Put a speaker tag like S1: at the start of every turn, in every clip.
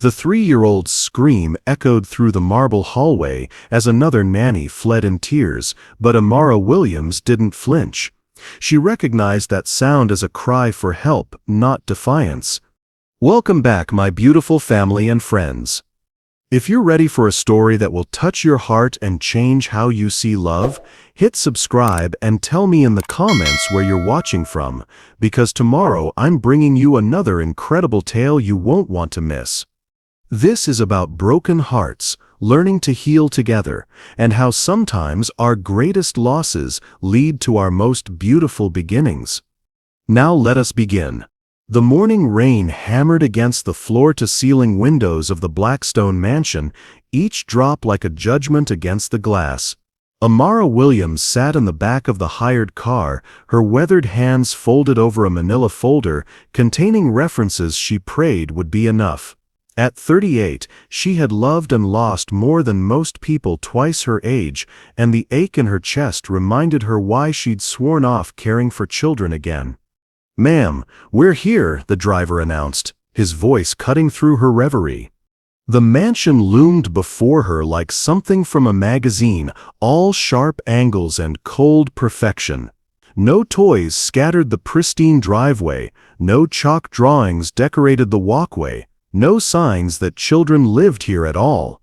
S1: The 3-year-old's scream echoed through the marble hallway as another nanny fled in tears, but Amara Williams didn't flinch. She recognized that sound as a cry for help, not defiance. Welcome back, my beautiful family and friends. If you're ready for a story that will touch your heart and change how you see love, hit subscribe and tell me in the comments where you're watching from, because tomorrow I'm bringing you another incredible tale you won't want to miss. This is about broken hearts, learning to heal together, and how sometimes our greatest losses lead to our most beautiful beginnings. Now let us begin. The morning rain hammered against the floor-to-ceiling windows of the Blackstone mansion, each drop like a judgment against the glass. Amara Williams sat in the back of the hired car, her weathered hands folded over a manila folder containing references she prayed would be enough. At 38, she had loved and lost more than most people twice her age, and the ache in her chest reminded her why she'd sworn off caring for children again. "Ma'am, we're here," the driver announced, his voice cutting through her reverie. The mansion loomed before her like something from a magazine, all sharp angles and cold perfection. No toys scattered the pristine driveway, no chalk drawings decorated the walkway, no signs that children lived here at all.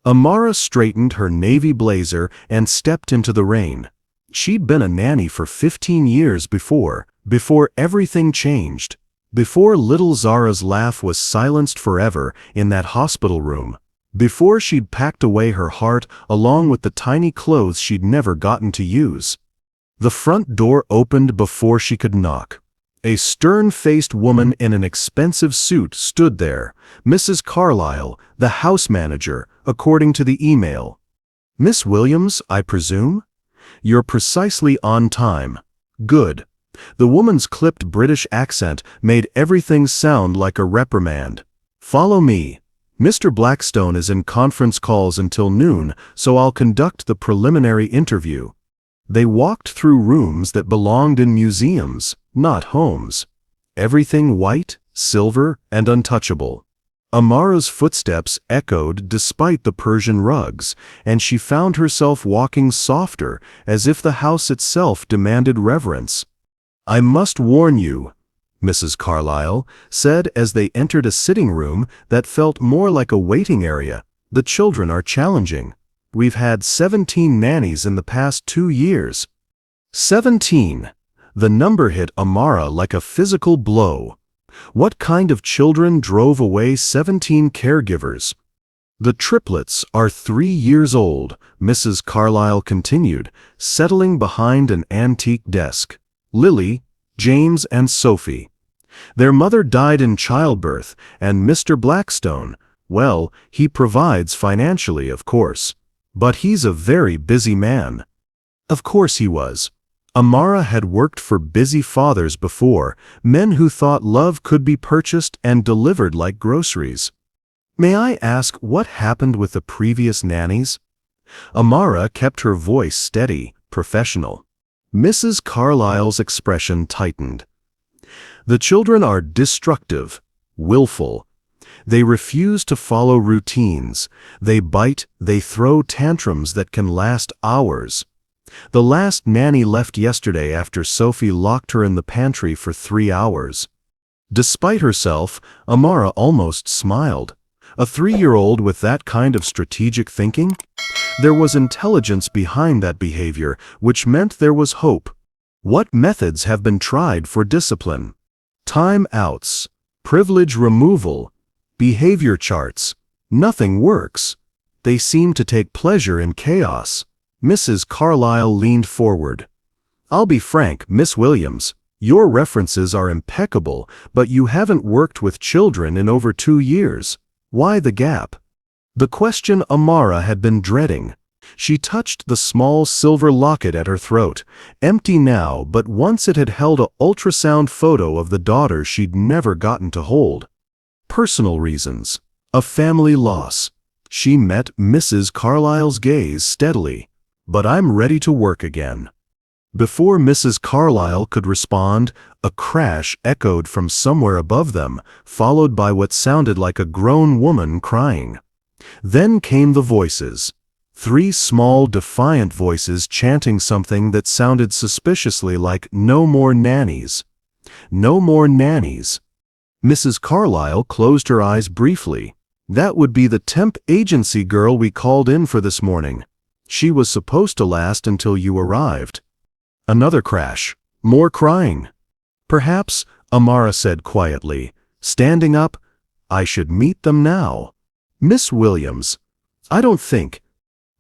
S1: Amara straightened her navy blazer and stepped into the rain. She'd been a nanny for 15 years before everything changed, before little Zara's laugh was silenced forever in that hospital room, before she'd packed away her heart along with the tiny clothes she'd never gotten to use. The front door opened before she could knock. A stern-faced woman in an expensive suit stood there, Mrs. Carlyle, the house manager, according to the email. "Miss Williams, I presume? You're precisely on time. Good." The woman's clipped British accent made everything sound like a reprimand. "Follow me. Mr. Blackstone is in conference calls until noon, so I'll conduct the preliminary interview." They walked through rooms that belonged in museums, not homes. Everything white, silver, and untouchable. Amara's footsteps echoed despite the Persian rugs, and she found herself walking softer, as if the house itself demanded reverence. "I must warn you," Mrs. Carlyle said as they entered a sitting room that felt more like a waiting area. "The children are challenging. We've had 17 nannies in the past 2 years. 17. The number hit Amara like a physical blow. What kind of children drove away 17 caregivers? "The triplets are 3 years old," Mrs. Carlyle continued, settling behind an antique desk. "Lily, James, and Sophie. Their mother died in childbirth, and Mr. Blackstone, well, he provides financially, of course. But he's a very busy man." Of course he was. Amara had worked for busy fathers before, men who thought love could be purchased and delivered like groceries. "May I ask what happened with the previous nannies?" Amara kept her voice steady, professional. Mrs. Carlyle's expression tightened. "The children are destructive, willful. They refuse to follow routines. They bite, they throw tantrums that can last hours. The last nanny left yesterday after Sophie locked her in the pantry for 3 hours." Despite herself, Amara almost smiled. A 3-year-old with that kind of strategic thinking? There was intelligence behind that behavior, which meant there was hope. What methods have been tried for discipline? Time-outs, privilege removal, behavior charts. Nothing works. They seem to take pleasure in chaos. Mrs. Carlyle leaned forward. "I'll be frank, Miss Williams. Your references are impeccable, but you haven't worked with children in over 2 years. Why the gap?" The question Amara had been dreading. She touched the small silver locket at her throat, empty now, but once it had held an ultrasound photo of the daughter she'd never gotten to hold. Personal reasons. A family loss. She met Mrs. Carlyle's gaze steadily. "But I'm ready to work again." Before Mrs. Carlyle could respond, a crash echoed from somewhere above them, followed by what sounded like a grown woman crying. Then came the voices. 3 small, defiant voices chanting something that sounded suspiciously like "No more nannies. No more nannies." Mrs. Carlyle closed her eyes briefly. That would be the temp agency girl we called in for this morning. She was supposed to last until you arrived. Another crash. More crying. "Perhaps," Amara said quietly, standing up, "I should meet them now. Miss Williams." "I don't think."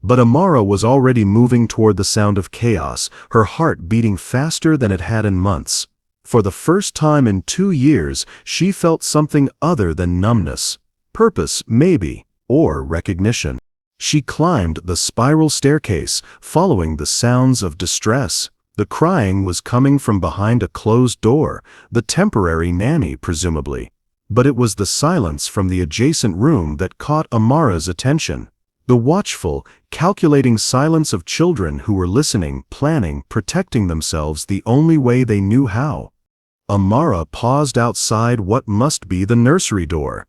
S1: But Amara was already moving toward the sound of chaos, her heart beating faster than it had in months. For the first time in 2 years, she felt something other than numbness. Purpose, maybe, or recognition. She climbed the spiral staircase, following the sounds of distress. The crying was coming from behind a closed door, the temporary nanny presumably. But it was the silence from the adjacent room that caught Amara's attention. The watchful, calculating silence of children who were listening, planning, protecting themselves the only way they knew how. Amara paused outside what must be the nursery door,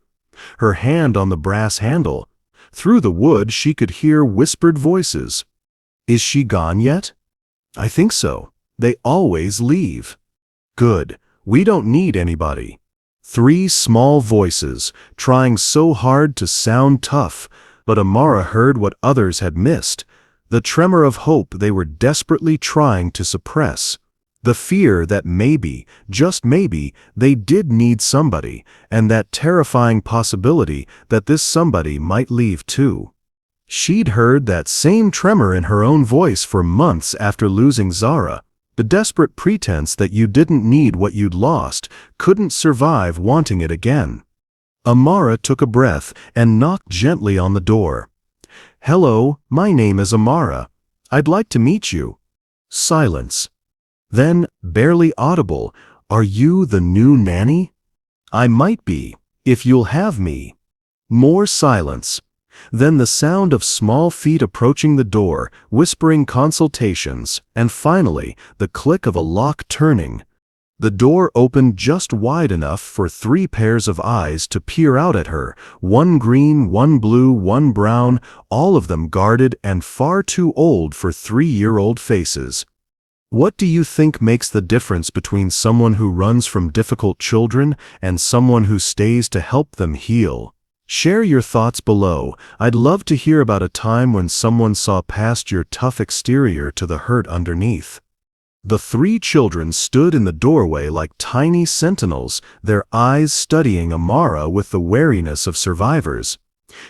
S1: her hand on the brass handle. Through the wood she could hear whispered voices. "Is she gone yet?" "I think so. They always leave." "Good. We don't need anybody." 3 small voices, trying so hard to sound tough, but Amara heard what others had missed, the tremor of hope they were desperately trying to suppress, the fear that maybe, just maybe, they did need somebody, and that terrifying possibility that this somebody might leave too. She'd heard that same tremor in her own voice for months after losing Zara, the desperate pretense that you didn't need what you'd lost, couldn't survive wanting it again. Amara took a breath and knocked gently on the door. "Hello, my name is Amara. I'd like to meet you." Silence. Then, barely audible, "Are you the new nanny?" "I might be, if you'll have me." More silence. Then the sound of small feet approaching the door, whispering consultations, and finally, the click of a lock turning. The door opened just wide enough for 3 pairs of eyes to peer out at her, one green, one blue, one brown, all of them guarded and far too old for 3-year-old faces. What do you think makes the difference between someone who runs from difficult children and someone who stays to help them heal? Share your thoughts below. I'd love to hear about a time when someone saw past your tough exterior to the hurt underneath. The 3 children stood in the doorway like tiny sentinels, their eyes studying Amara with the wariness of survivors.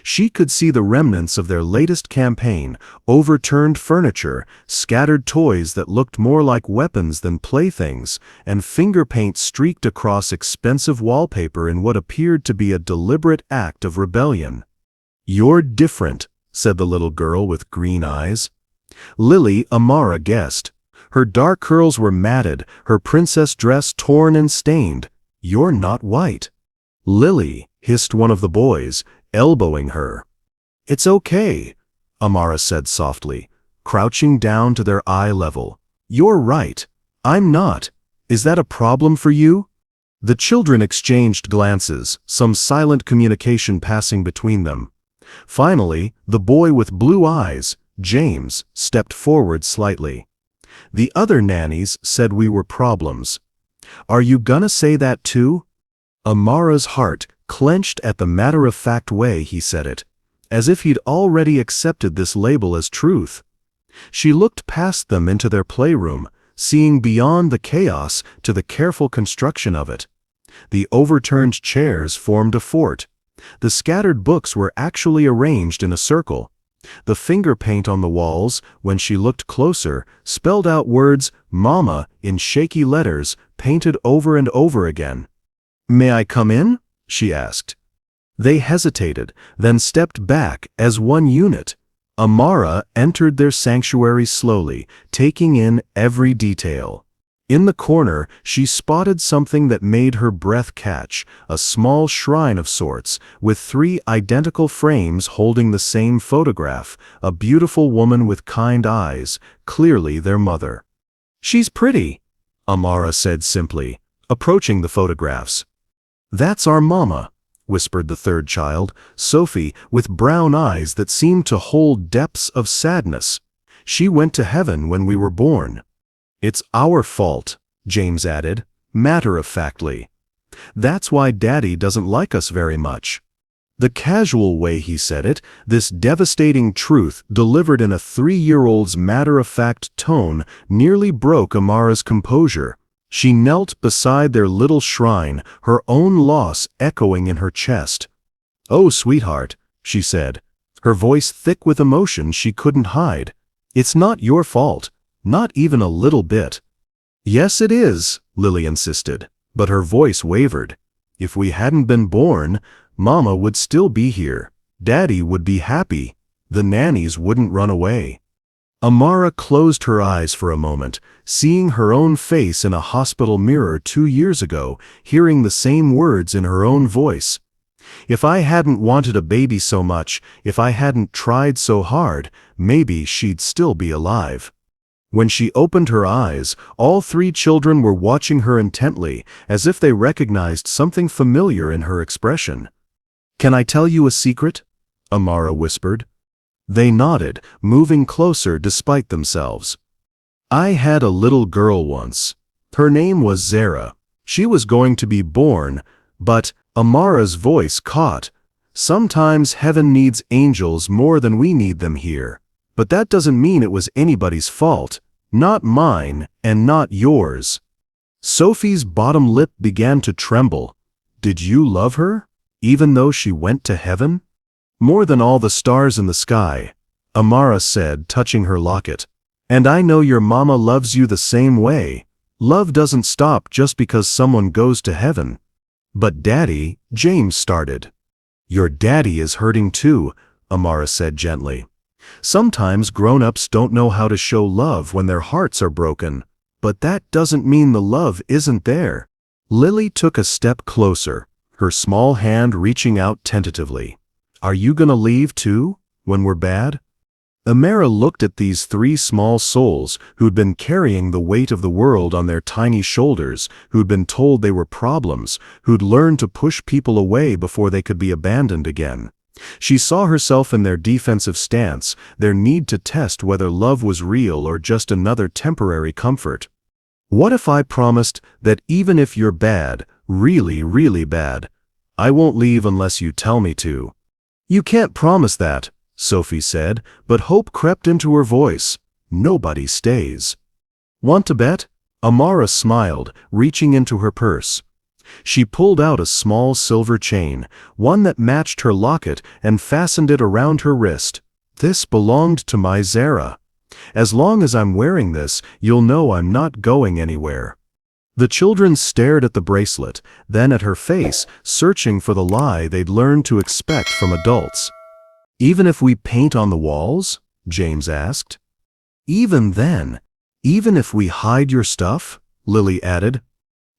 S1: She could see the remnants of their latest campaign, overturned furniture, scattered toys that looked more like weapons than playthings, and finger paint streaked across expensive wallpaper in what appeared to be a deliberate act of rebellion. "You're different," said the little girl with green eyes. Lily, Amara guessed. Her dark curls were matted, her princess dress torn and stained. "You're not white." "Lily," hissed one of the boys, elbowing her. "It's okay," Amara said softly, crouching down to their eye level. "You're right. I'm not. Is that a problem for you?" The children exchanged glances, some silent communication passing between them. Finally, the boy with blue eyes, James, stepped forward slightly. "The other nannies said we were problems. Are you gonna say that too?" Amara's heart clenched at the matter-of-fact way he said it, as if he'd already accepted this label as truth. She looked past them into their playroom, seeing beyond the chaos to the careful construction of it. The overturned chairs formed a fort. The scattered books were actually arranged in a circle. The finger paint on the walls, when she looked closer, spelled out words "Mama" in shaky letters, painted over and over again. "May I come in?" she asked. They hesitated, then stepped back as one unit. Amara entered their sanctuary slowly, taking in every detail. In the corner, she spotted something that made her breath catch, a small shrine of sorts, with 3 identical frames holding the same photograph, a beautiful woman with kind eyes, clearly their mother. "She's pretty," Amara said simply, approaching the photographs. "That's our mama," whispered the third child, Sophie, with brown eyes that seemed to hold depths of sadness. "She went to heaven when we were born." "It's our fault," James added, matter-of-factly. "That's why Daddy doesn't like us very much." The casual way he said it, this devastating truth delivered in a 3-year-old's matter-of-fact tone, nearly broke Amara's composure. She knelt beside their little shrine, her own loss echoing in her chest. "Oh, sweetheart," she said, her voice thick with emotion she couldn't hide. "It's not your fault, not even a little bit." "Yes, it is," Lily insisted, but her voice wavered. "If we hadn't been born, Mama would still be here. Daddy would be happy. The nannies wouldn't run away." Amara closed her eyes for a moment, seeing her own face in a hospital mirror 2 years ago, hearing the same words in her own voice. "If I hadn't wanted a baby so much, if I hadn't tried so hard, maybe she'd still be alive." When she opened her eyes, all 3 children were watching her intently, as if they recognized something familiar in her expression. "Can I tell you a secret?" Amara whispered. They nodded, moving closer despite themselves. "I had a little girl once. Her name was Zara. She was going to be born, but," Amara's voice caught, "sometimes heaven needs angels more than we need them here. But that doesn't mean it was anybody's fault. Not mine, and not yours." Sophie's bottom lip began to tremble. "Did you love her, even though she went to heaven?" "More than all the stars in the sky," Amara said, touching her locket. "And I know your mama loves you the same way. Love doesn't stop just because someone goes to heaven." "But Daddy," James started. "Your daddy is hurting too," Amara said gently. "Sometimes grown-ups don't know how to show love when their hearts are broken, but that doesn't mean the love isn't there." Lily took a step closer, her small hand reaching out tentatively. "Are you gonna leave too, when we're bad?" Amara looked at these 3 small souls who'd been carrying the weight of the world on their tiny shoulders, who'd been told they were problems, who'd learned to push people away before they could be abandoned again. She saw herself in their defensive stance, their need to test whether love was real or just another temporary comfort. "What if I promised that even if you're bad, really, really bad, I won't leave unless you tell me to?" "You can't promise that," Sophie said, but hope crept into her voice. "Nobody stays." "Want to bet?" Amara smiled, reaching into her purse. She pulled out a small silver chain, one that matched her locket, and fastened it around her wrist. "This belonged to my Zara. As long as I'm wearing this, you'll know I'm not going anywhere." The children stared at the bracelet, then at her face, searching for the lie they'd learned to expect from adults. "Even if we paint on the walls?" James asked. "Even then. Even if we hide your stuff?" Lily added.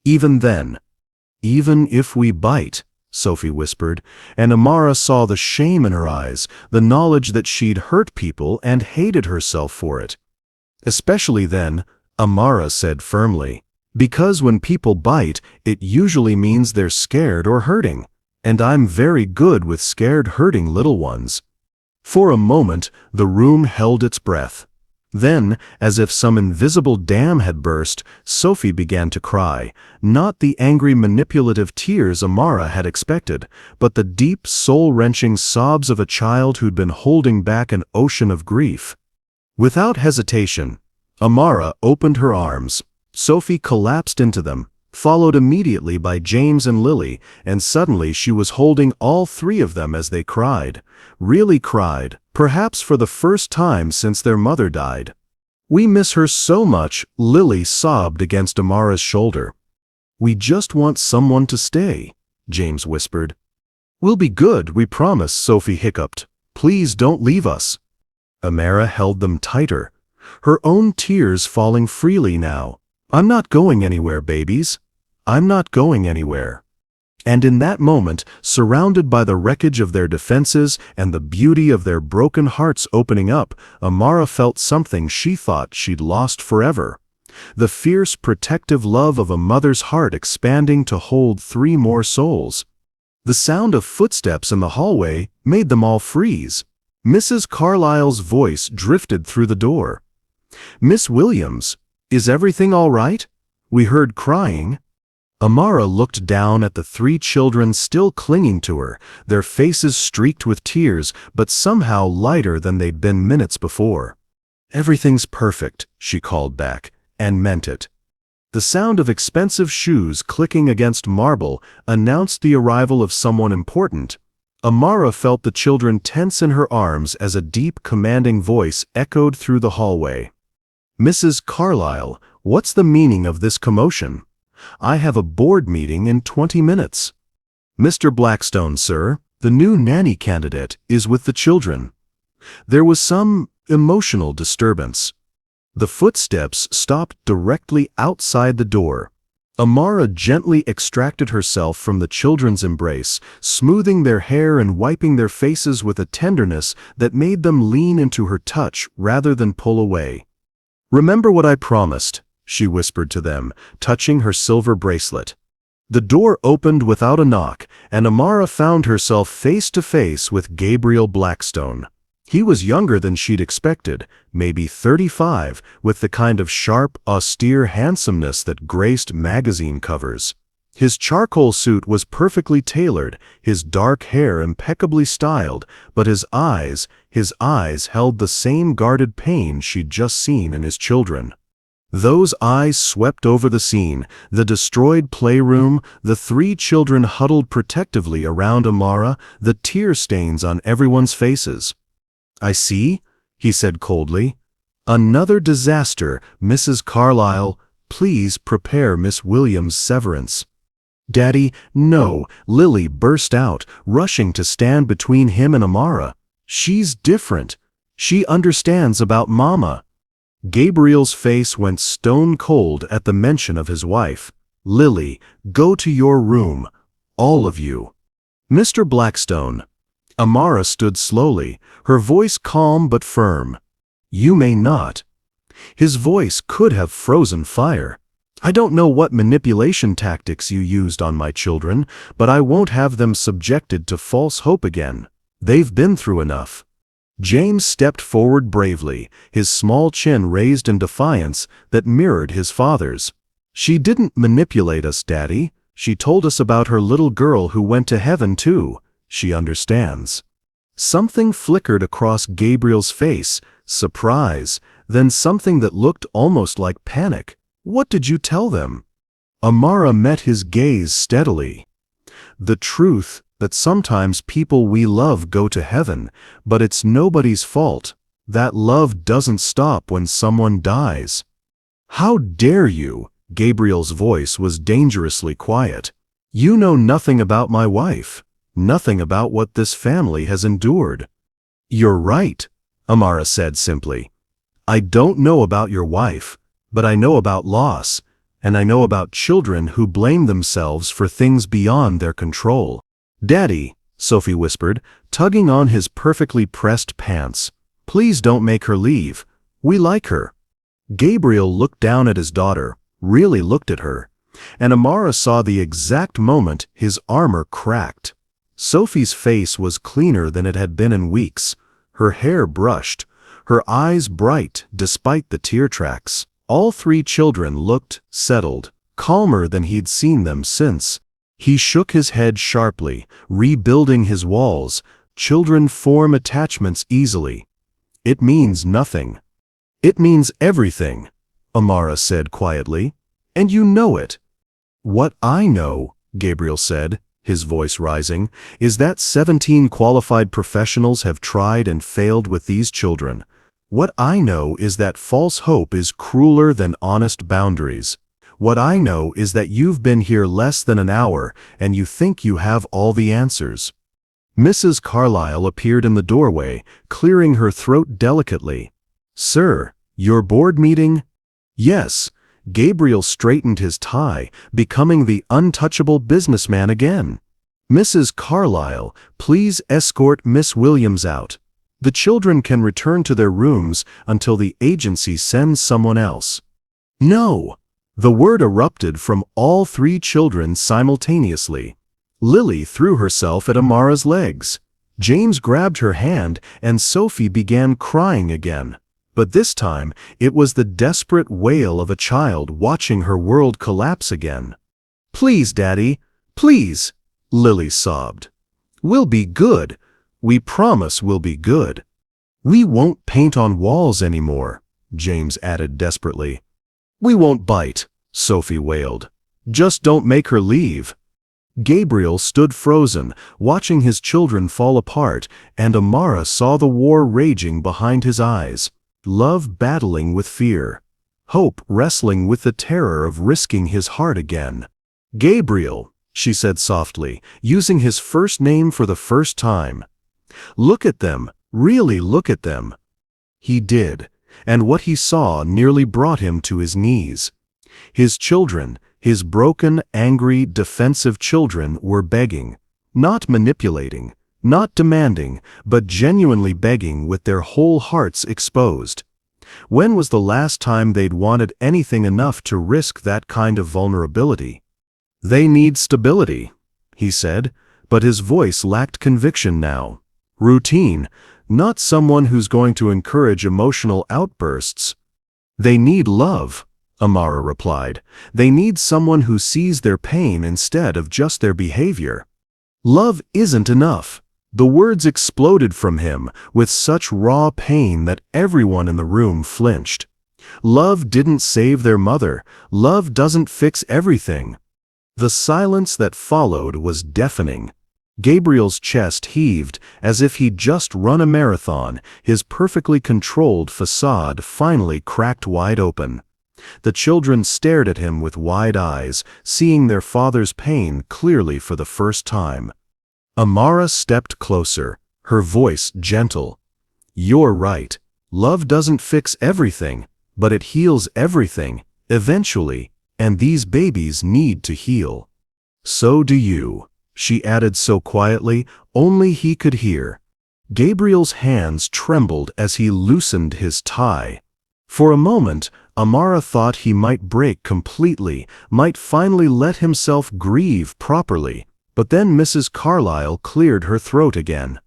S1: "Even then." "Even if we bite," Sophie whispered, and Amara saw the shame in her eyes, the knowledge that she'd hurt people and hated herself for it. "Especially then," Amara said firmly, "because when people bite, it usually means they're scared or hurting, and I'm very good with scared, hurting little ones." For a moment, the room held its breath. Then, as if some invisible dam had burst, Sophie began to cry, not the angry manipulative tears Amara had expected, but the deep, soul-wrenching sobs of a child who'd been holding back an ocean of grief. Without hesitation, Amara opened her arms. Sophie collapsed into them, followed immediately by James and Lily, and suddenly she was holding all 3 of them as they cried. Really cried, perhaps for the first time since their mother died. "We miss her so much," Lily sobbed against Amara's shoulder. "We just want someone to stay," James whispered. "We'll be good, we promise," Sophie hiccuped. "Please don't leave us." Amara held them tighter, her own tears falling freely now. "I'm not going anywhere, babies. I'm not going anywhere." And in that moment, surrounded by the wreckage of their defenses and the beauty of their broken hearts opening up, Amara felt something she thought she'd lost forever. the fierce protective love of a mother's heart expanding to hold 3 more souls. The sound of footsteps in the hallway made them all freeze. Mrs. Carlyle's voice drifted through the door. "Miss Williams, is everything all right? We heard crying." Amara looked down at the 3 children still clinging to her, their faces streaked with tears, but somehow lighter than they'd been minutes before. "Everything's perfect," she called back, and meant it. The sound of expensive shoes clicking against marble announced the arrival of someone important. Amara felt the children tense in her arms as a deep, commanding voice echoed through the hallway. "Mrs. Carlyle, what's the meaning of this commotion? I have a board meeting in 20 minutes. Mr. Blackstone, sir, the new nanny candidate, is with the children." There was some emotional disturbance. The footsteps stopped directly outside the door. Amara gently extracted herself from the children's embrace, smoothing their hair and wiping their faces with a tenderness that made them lean into her touch rather than pull away. "Remember what I promised," she whispered to them, touching her silver bracelet. The door opened without a knock, and Amara found herself face to face with Gabriel Blackstone. He was younger than she'd expected, maybe 35, with the kind of sharp, austere handsomeness that graced magazine covers. His charcoal suit was perfectly tailored, his dark hair impeccably styled, but his eyes held the same guarded pain she'd just seen in his children. Those eyes swept over the scene, the destroyed playroom, the 3 children huddled protectively around Amara, the tear stains on everyone's faces. "I see," he said coldly. "Another disaster, Mrs. Carlyle. Please prepare Miss Williams' severance." "Daddy, no," Lily burst out, rushing to stand between him and Amara. "She's different. She understands about Mama." Gabriel's face went stone cold at the mention of his wife. "Lily, go to your room. All of you." "Mr. Blackstone." Amara stood slowly, her voice calm but firm. "You may not." His voice could have frozen fire. "I don't know what manipulation tactics you used on my children, but I won't have them subjected to false hope again. They've been through enough." James stepped forward bravely, his small chin raised in defiance that mirrored his father's. "She didn't manipulate us, Daddy. She told us about her little girl who went to heaven too. She understands." Something flickered across Gabriel's face, surprise, then something that looked almost like panic. "What did you tell them?" Amara met his gaze steadily. "The truth that sometimes people we love go to heaven, but it's nobody's fault. That love doesn't stop when someone dies." "How dare you?" Gabriel's voice was dangerously quiet. "You know nothing about my wife, nothing about what this family has endured." "You're right," Amara said simply. "I don't know about your wife, but I know about loss, and I know about children who blame themselves for things beyond their control." "Daddy," Sophie whispered, tugging on his perfectly pressed pants, "please don't make her leave. We like her." Gabriel looked down at his daughter, really looked at her, and Amara saw the exact moment his armor cracked. Sophie's face was cleaner than it had been in weeks, her hair brushed, her eyes bright despite the tear tracks. All 3 children looked settled, calmer than he'd seen them since. He shook his head sharply, rebuilding his walls. "Children form attachments easily. It means nothing." "It means everything," Amara said quietly, "and you know it." "What I know," Gabriel said, his voice rising, "is that 17 qualified professionals have tried and failed with these children. What I know is that false hope is crueler than honest boundaries. What I know is that you've been here less than an hour, and you think you have all the answers." Mrs. Carlyle appeared in the doorway, clearing her throat delicately. "Sir, your board meeting?" "Yes." Gabriel straightened his tie, becoming the untouchable businessman again. "Mrs. Carlyle, please escort Miss Williams out. The children can return to their rooms until the agency sends someone else." No! The word erupted from all three children simultaneously. Lily threw herself at Amara's legs. James grabbed her hand and Sophie began crying again. But this time, it was the desperate wail of a child watching her world collapse again. "Please, Daddy, please," Lily sobbed. "We'll be good. We promise we'll be good." "We won't paint on walls anymore," James added desperately. "We won't bite," Sophie wailed. "Just don't make her leave." Gabriel stood frozen, watching his children fall apart, and Amara saw the war raging behind his eyes. Love battling with fear. Hope wrestling with the terror of risking his heart again. "Gabriel," she said softly, using his first name for the first time. "Look at them, really look at them." He did, and what he saw nearly brought him to his knees. His children, his broken, angry, defensive children, were begging, not manipulating, not demanding, but genuinely begging with their whole hearts exposed. When was the last time they'd wanted anything enough to risk that kind of vulnerability? "They need stability," he said, but his voice lacked conviction now. "Routine, not someone who's going to encourage emotional outbursts." "They need love," Amara replied. "They need someone who sees their pain instead of just their behavior." "Love isn't enough." The words exploded from him with such raw pain that everyone in the room flinched. Love didn't save their mother. Love doesn't fix everything. The silence that followed was deafening. Gabriel's chest heaved as if he'd just run a marathon, his perfectly controlled facade finally cracked wide open. The children stared at him with wide eyes, seeing their father's pain clearly for the first time. Amara stepped closer, her voice gentle. "You're right. Love doesn't fix everything, but it heals everything, eventually, and these babies need to heal. So do you," she added so quietly, only he could hear. Gabriel's hands trembled as he loosened his tie. For a moment, Amara thought he might break completely, might finally let himself grieve properly. But then Mrs. Carlyle cleared her throat again.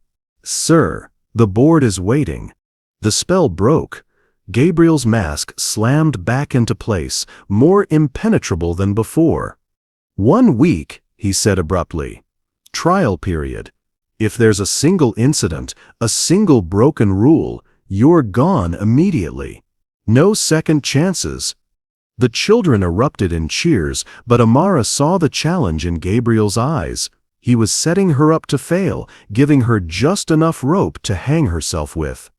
S1: "Sir, the board is waiting." The spell broke. Gabriel's mask slammed back into place, more impenetrable than before. "1 week," he said abruptly. "Trial period. If there's a single incident, a single broken rule, you're gone immediately. No second chances." The children erupted in cheers, but Amara saw the challenge in Gabriel's eyes. He was setting her up to fail, giving her just enough rope to hang herself with.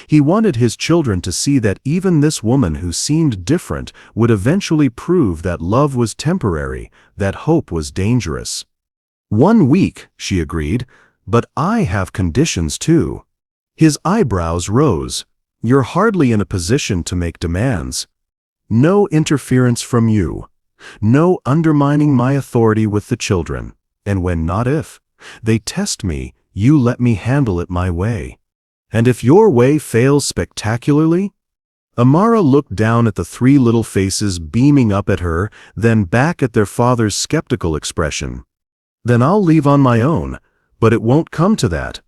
S1: He wanted his children to see that even this woman who seemed different would eventually prove that love was temporary, that hope was dangerous. "1 week," she agreed, "but I have conditions too." His eyebrows rose. "You're hardly in a position to make demands." "No interference from you. No undermining my authority with the children. And when not if they test me, you let me handle it my way. And if your way fails spectacularly?" Amara looked down at the three little faces beaming up at her, then back at their father's skeptical expression. "Then I'll leave on my own, but it won't come to that."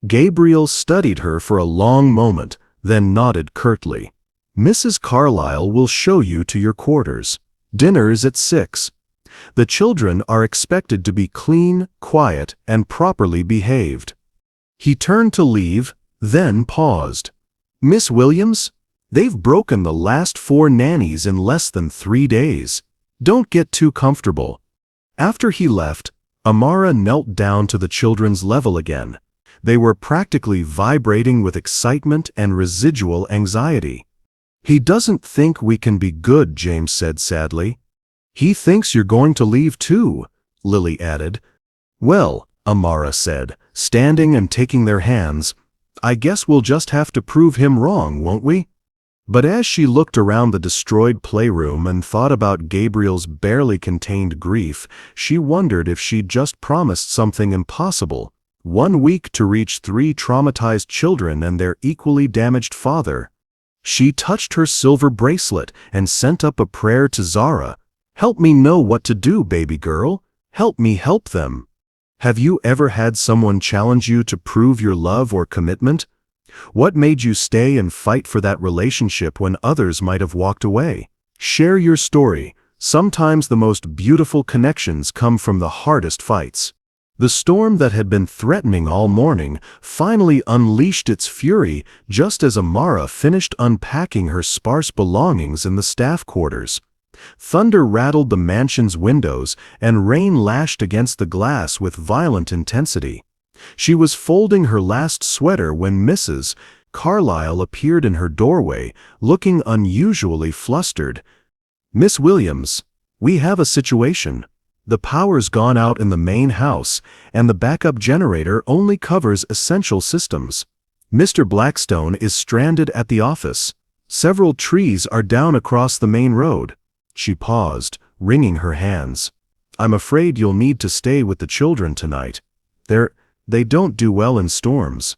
S1: Gabriel studied her for a long moment, then nodded curtly. "Mrs. Carlyle will show you to your quarters. Dinner's at 6. The children are expected to be clean, quiet, and properly behaved." He turned to leave, then paused. "Miss Williams, they've broken the last 4 nannies in less than 3 days. Don't get too comfortable." After he left, Amara knelt down to the children's level again. They were practically vibrating with excitement and residual anxiety. "He doesn't think we can be good," James said sadly. "He thinks you're going to leave too," Lily added. "Well," Amara said, standing and taking their hands, "I guess we'll just have to prove him wrong, won't we?" But as she looked around the destroyed playroom and thought about Gabriel's barely contained grief, she wondered if she'd just promised something impossible. 1 week to reach 3 traumatized children and their equally damaged father. She touched her silver bracelet and sent up a prayer to Zara. "Help me know what to do, baby girl. Help me help them." Have you ever had someone challenge you to prove your love or commitment? What made you stay and fight for that relationship when others might have walked away? Share your story. Sometimes the most beautiful connections come from the hardest fights. The storm that had been threatening all morning finally unleashed its fury just as Amara finished unpacking her sparse belongings in the staff quarters. Thunder rattled the mansion's windows, and rain lashed against the glass with violent intensity. She was folding her last sweater when Mrs. Carlyle appeared in her doorway, looking unusually flustered. "Miss Williams, we have a situation. The power's gone out in the main house, and the backup generator only covers essential systems. Mr. Blackstone is stranded at the office. Several trees are down across the main road." She paused, wringing her hands. "I'm afraid you'll need to stay with the children tonight. They don't do well in storms."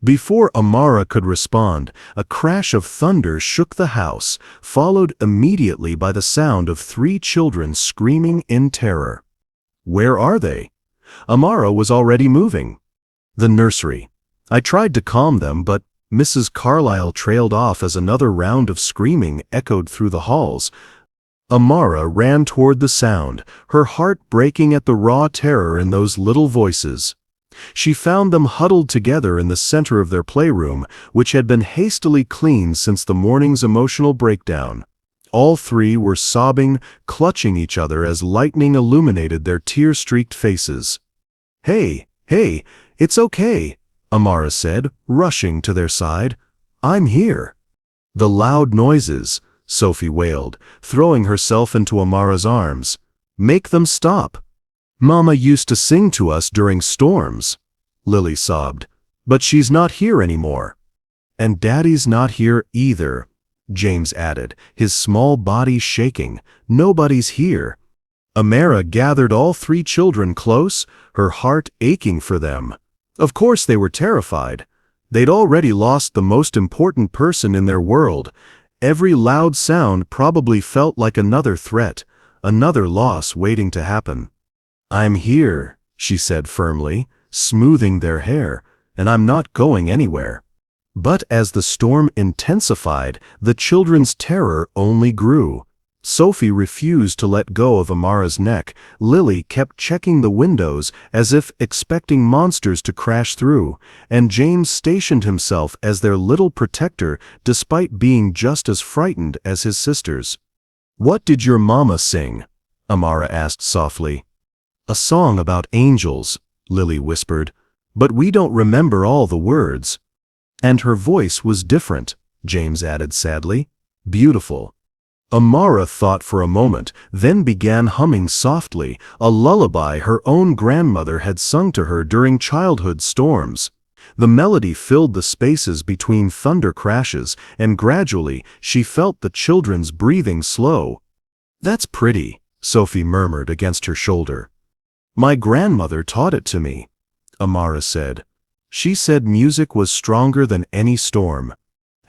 S1: Before Amara could respond, a crash of thunder shook the house, followed immediately by the sound of 3 children screaming in terror. "Where are they?" Amara was already moving. "The nursery. I tried to calm them, but..." Mrs. Carlyle trailed off as another round of screaming echoed through the halls. Amara ran toward the sound, her heart breaking at the raw terror in those little voices. She found them huddled together in the center of their playroom, which had been hastily cleaned since the morning's emotional breakdown. All 3 were sobbing, clutching each other as lightning illuminated their tear-streaked faces. Hey, it's okay," Amara said, rushing to their side. "I'm here." "The loud noises," Sophie wailed, throwing herself into Amara's arms. "Make them stop." "Mama used to sing to us during storms," Lily sobbed. "But she's not here anymore." "And Daddy's not here either," James added, his small body shaking. "Nobody's here." Amara gathered all 3 children close, her heart aching for them. Of course they were terrified. They'd already lost the most important person in their world. Every loud sound probably felt like another threat, another loss waiting to happen. "I'm here," she said firmly, smoothing their hair, "and I'm not going anywhere." But as the storm intensified, the children's terror only grew. Sophie refused to let go of Amara's neck. Lily kept checking the windows as if expecting monsters to crash through, and James stationed himself as their little protector despite being just as frightened as his sisters. "What did your mama sing?" Amara asked softly. "A song about angels," Lily whispered, "but we don't remember all the words." "And her voice was different," James added sadly. "Beautiful." Amara thought for a moment, then began humming softly, a lullaby her own grandmother had sung to her during childhood storms. The melody filled the spaces between thunder crashes, and gradually she felt the children's breathing slow. "That's pretty," Sophie murmured against her shoulder. "My grandmother taught it to me," Amara said. "She said music was stronger than any storm."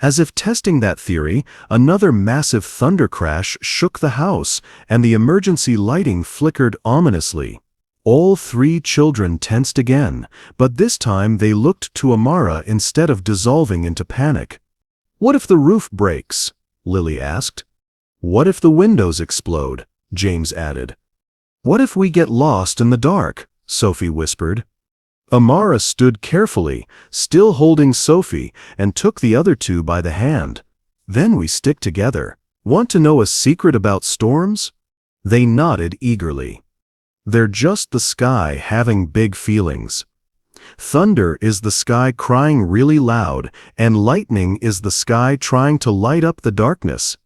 S1: As if testing that theory, another massive thunder crash shook the house, and the emergency lighting flickered ominously. All 3 children tensed again, but this time they looked to Amara instead of dissolving into panic. "What if the roof breaks?" Lily asked. "What if the windows explode?" James added. "What if we get lost in the dark?" Sophie whispered. Amara stood carefully, still holding Sophie, and took the other 2 by the hand. "Then we stick together. Want to know a secret about storms?" They nodded eagerly. "They're just the sky having big feelings. Thunder is the sky crying really loud, and lightning is the sky trying to light up the darkness.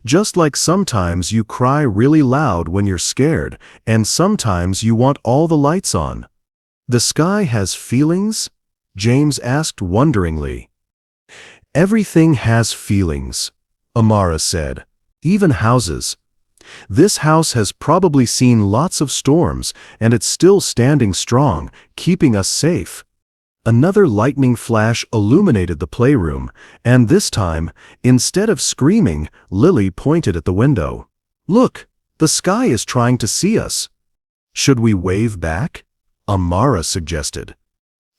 S1: Just like sometimes you cry really loud when you're scared, and sometimes you want all the lights on." "The sky has feelings?" James asked wonderingly. "Everything has feelings," Amara said. "Even houses. This house has probably seen lots of storms, and it's still standing strong, keeping us safe." Another lightning flash illuminated the playroom, and this time, instead of screaming, Lily pointed at the window. "Look, the sky is trying to see us." "Should we wave back?" Amara suggested.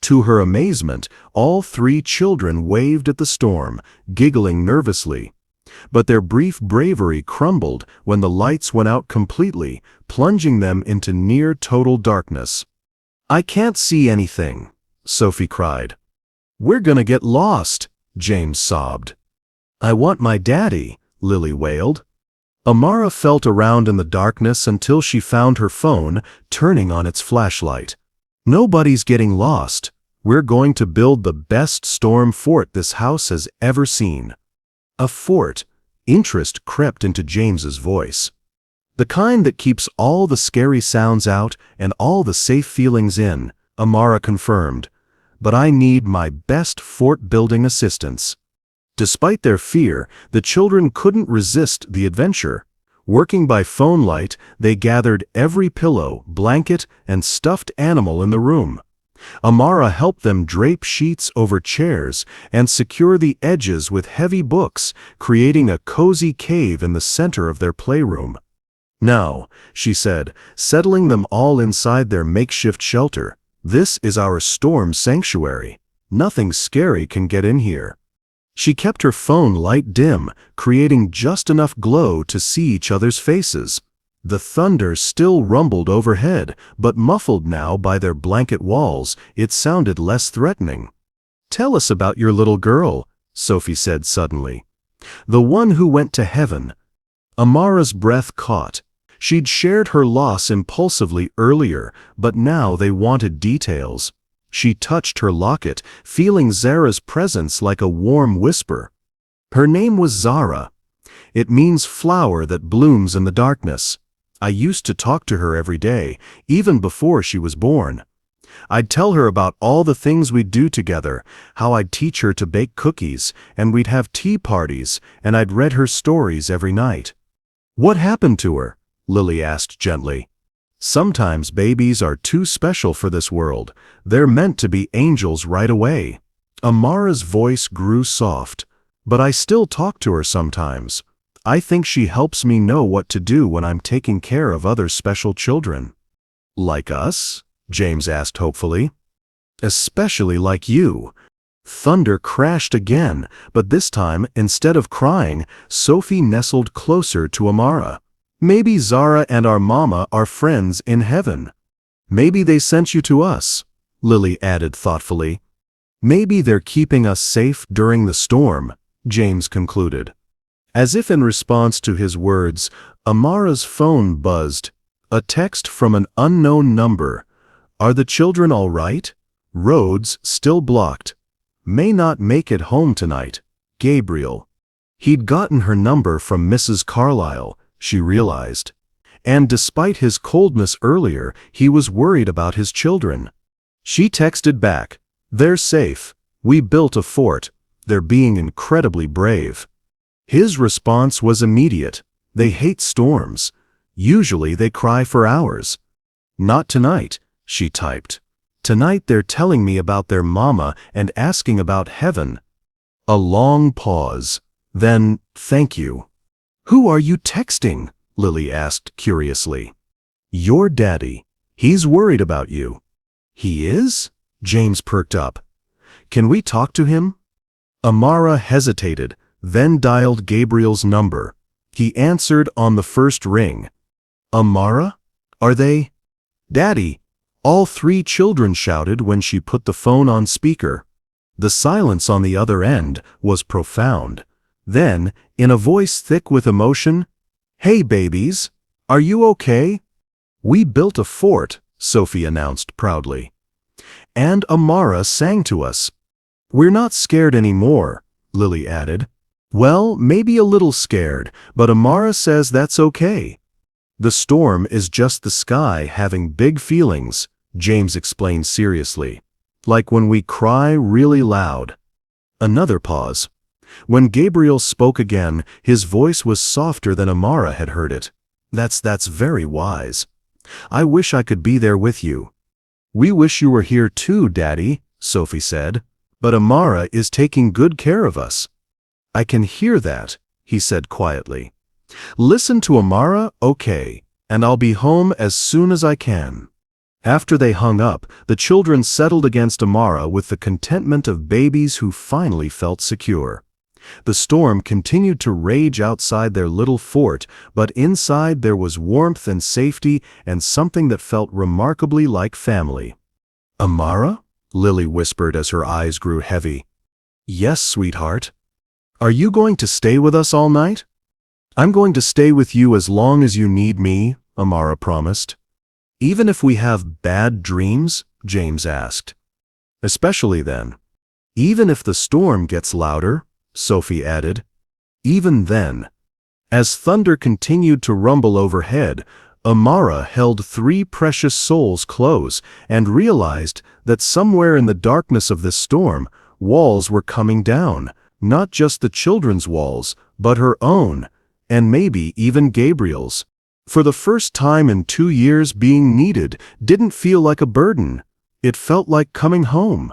S1: To her amazement, all three children waved at the storm, giggling nervously. But their brief bravery crumbled when the lights went out completely, plunging them into near-total darkness. "I can't see anything," Sophie cried. "We're gonna get lost," James sobbed. "I want my daddy," Lily wailed. Amara felt around in the darkness until she found her phone, turning on its flashlight. "Nobody's getting lost. We're going to build the best storm fort this house has ever seen." "A fort?" Interest crept into James's voice. "The kind that keeps all the scary sounds out and all the safe feelings in," Amara confirmed. "But I need my best fort-building assistants." Despite their fear, the children couldn't resist the adventure. Working by phone light, they gathered every pillow, blanket, and stuffed animal in the room. Amara helped them drape sheets over chairs and secure the edges with heavy books, creating a cozy cave in the center of their playroom. "Now," she said, settling them all inside their makeshift shelter, "this is our storm sanctuary. Nothing scary can get in here." She kept her phone light dim, creating just enough glow to see each other's faces. The thunder still rumbled overhead, but muffled now by their blanket walls, it sounded less threatening. "Tell us about your little girl," Sophie said suddenly. "The one who went to heaven." Amara's breath caught. She'd shared her loss impulsively earlier, but now they wanted details. She touched her locket, feeling Zara's presence like a warm whisper. "Her name was Zara. It means flower that blooms in the darkness. I used to talk to her every day, even before she was born. I'd tell her about all the things we'd do together, how I'd teach her to bake cookies, and we'd have tea parties, and I'd read her stories every night." "What happened to her?" Lily asked gently. "Sometimes babies are too special for this world. They're meant to be angels right away." Amara's voice grew soft. "But I still talk to her sometimes. I think she helps me know what to do when I'm taking care of other special children." "Like us?" James asked hopefully. "Especially like you." Thunder crashed again, but this time, instead of crying, Sophie nestled closer to Amara. "Maybe Zara and our mama are friends in heaven. Maybe they sent you to us," Lily added thoughtfully. "Maybe they're keeping us safe during the storm," James concluded. As if in response to his words, Amara's phone buzzed. A text from an unknown number. "Are the children all right? Roads still blocked. May not make it home tonight. Gabriel." He'd gotten her number from Mrs. Carlyle, she realized. And despite his coldness earlier, he was worried about his children. She texted back, "They're safe. We built a fort. They're being incredibly brave." His response was immediate. "They hate storms. Usually they cry for hours." "Not tonight," she typed. "Tonight they're telling me about their mama and asking about heaven." A long pause. Then, "Thank you." "Who are you texting?" Lily asked curiously. "Your daddy. He's worried about you." "He is?" James perked up. "Can we talk to him?" Amara hesitated, then dialed Gabriel's number. He answered on the first ring. "Amara? Are they?" "Daddy!" All three children shouted when she put the phone on speaker. The silence on the other end was profound. Then, in a voice thick with emotion, "Hey babies, are you okay?" "We built a fort," Sophie announced proudly. "And Amara sang to us." "We're not scared anymore," Lily added. "Well, maybe a little scared, but Amara says that's okay." "The storm is just the sky having big feelings," James explained seriously. "Like when we cry really loud." Another pause. When Gabriel spoke again, his voice was softer than Amara had heard it. That's very wise. I wish I could be there with you." "We wish you were here too, Daddy," Sophie said. "But Amara is taking good care of us." "I can hear that," he said quietly. "Listen to Amara, okay, and I'll be home as soon as I can." After they hung up, the children settled against Amara with the contentment of babies who finally felt secure. The storm continued to rage outside their little fort, but inside there was warmth and safety and something that felt remarkably like family. "Amara?" Lily whispered as her eyes grew heavy. "Yes, sweetheart." "Are you going to stay with us all night?" "I'm going to stay with you as long as you need me," Amara promised. "Even if we have bad dreams?" James asked. "Especially then." "Even if the storm gets louder?" Sophie added. "Even then." As thunder continued to rumble overhead, Amara held 3 precious souls close and realized that somewhere in the darkness of this storm, walls were coming down, not just the children's walls, but her own, and maybe even Gabriel's. For the first time in 2 years, being needed didn't feel like a burden. It felt like coming home.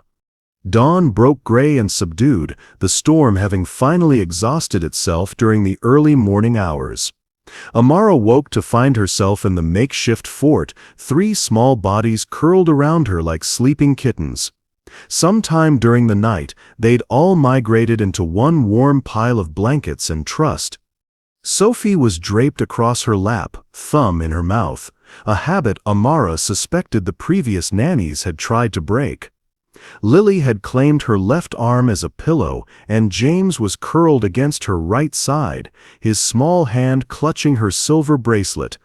S1: Dawn broke gray and subdued, the storm having finally exhausted itself during the early morning hours. Amara woke to find herself in the makeshift fort, 3 small bodies curled around her like sleeping kittens. Sometime during the night, they'd all migrated into one warm pile of blankets and trust. Sophie was draped across her lap, thumb in her mouth, a habit Amara suspected the previous nannies had tried to break. Lily had claimed her left arm as a pillow, and James was curled against her right side, his small hand clutching her silver bracelet.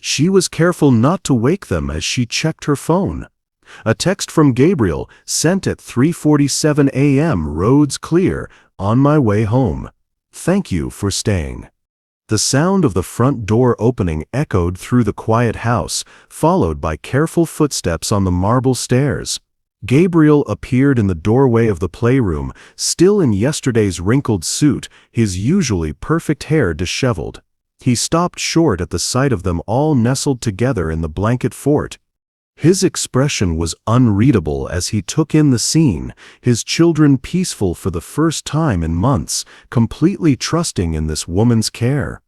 S1: She was careful not to wake them as she checked her phone. A text from Gabriel, sent at 3:47 a.m. "Roads clear, on my way home. Thank you for staying." The sound of the front door opening echoed through the quiet house, followed by careful footsteps on the marble stairs. Gabriel appeared in the doorway of the playroom, still in yesterday's wrinkled suit, his usually perfect hair disheveled. He stopped short at the sight of them all nestled together in the blanket fort. His expression was unreadable as he took in the scene, his children peaceful for the first time in months, completely trusting in this woman's care.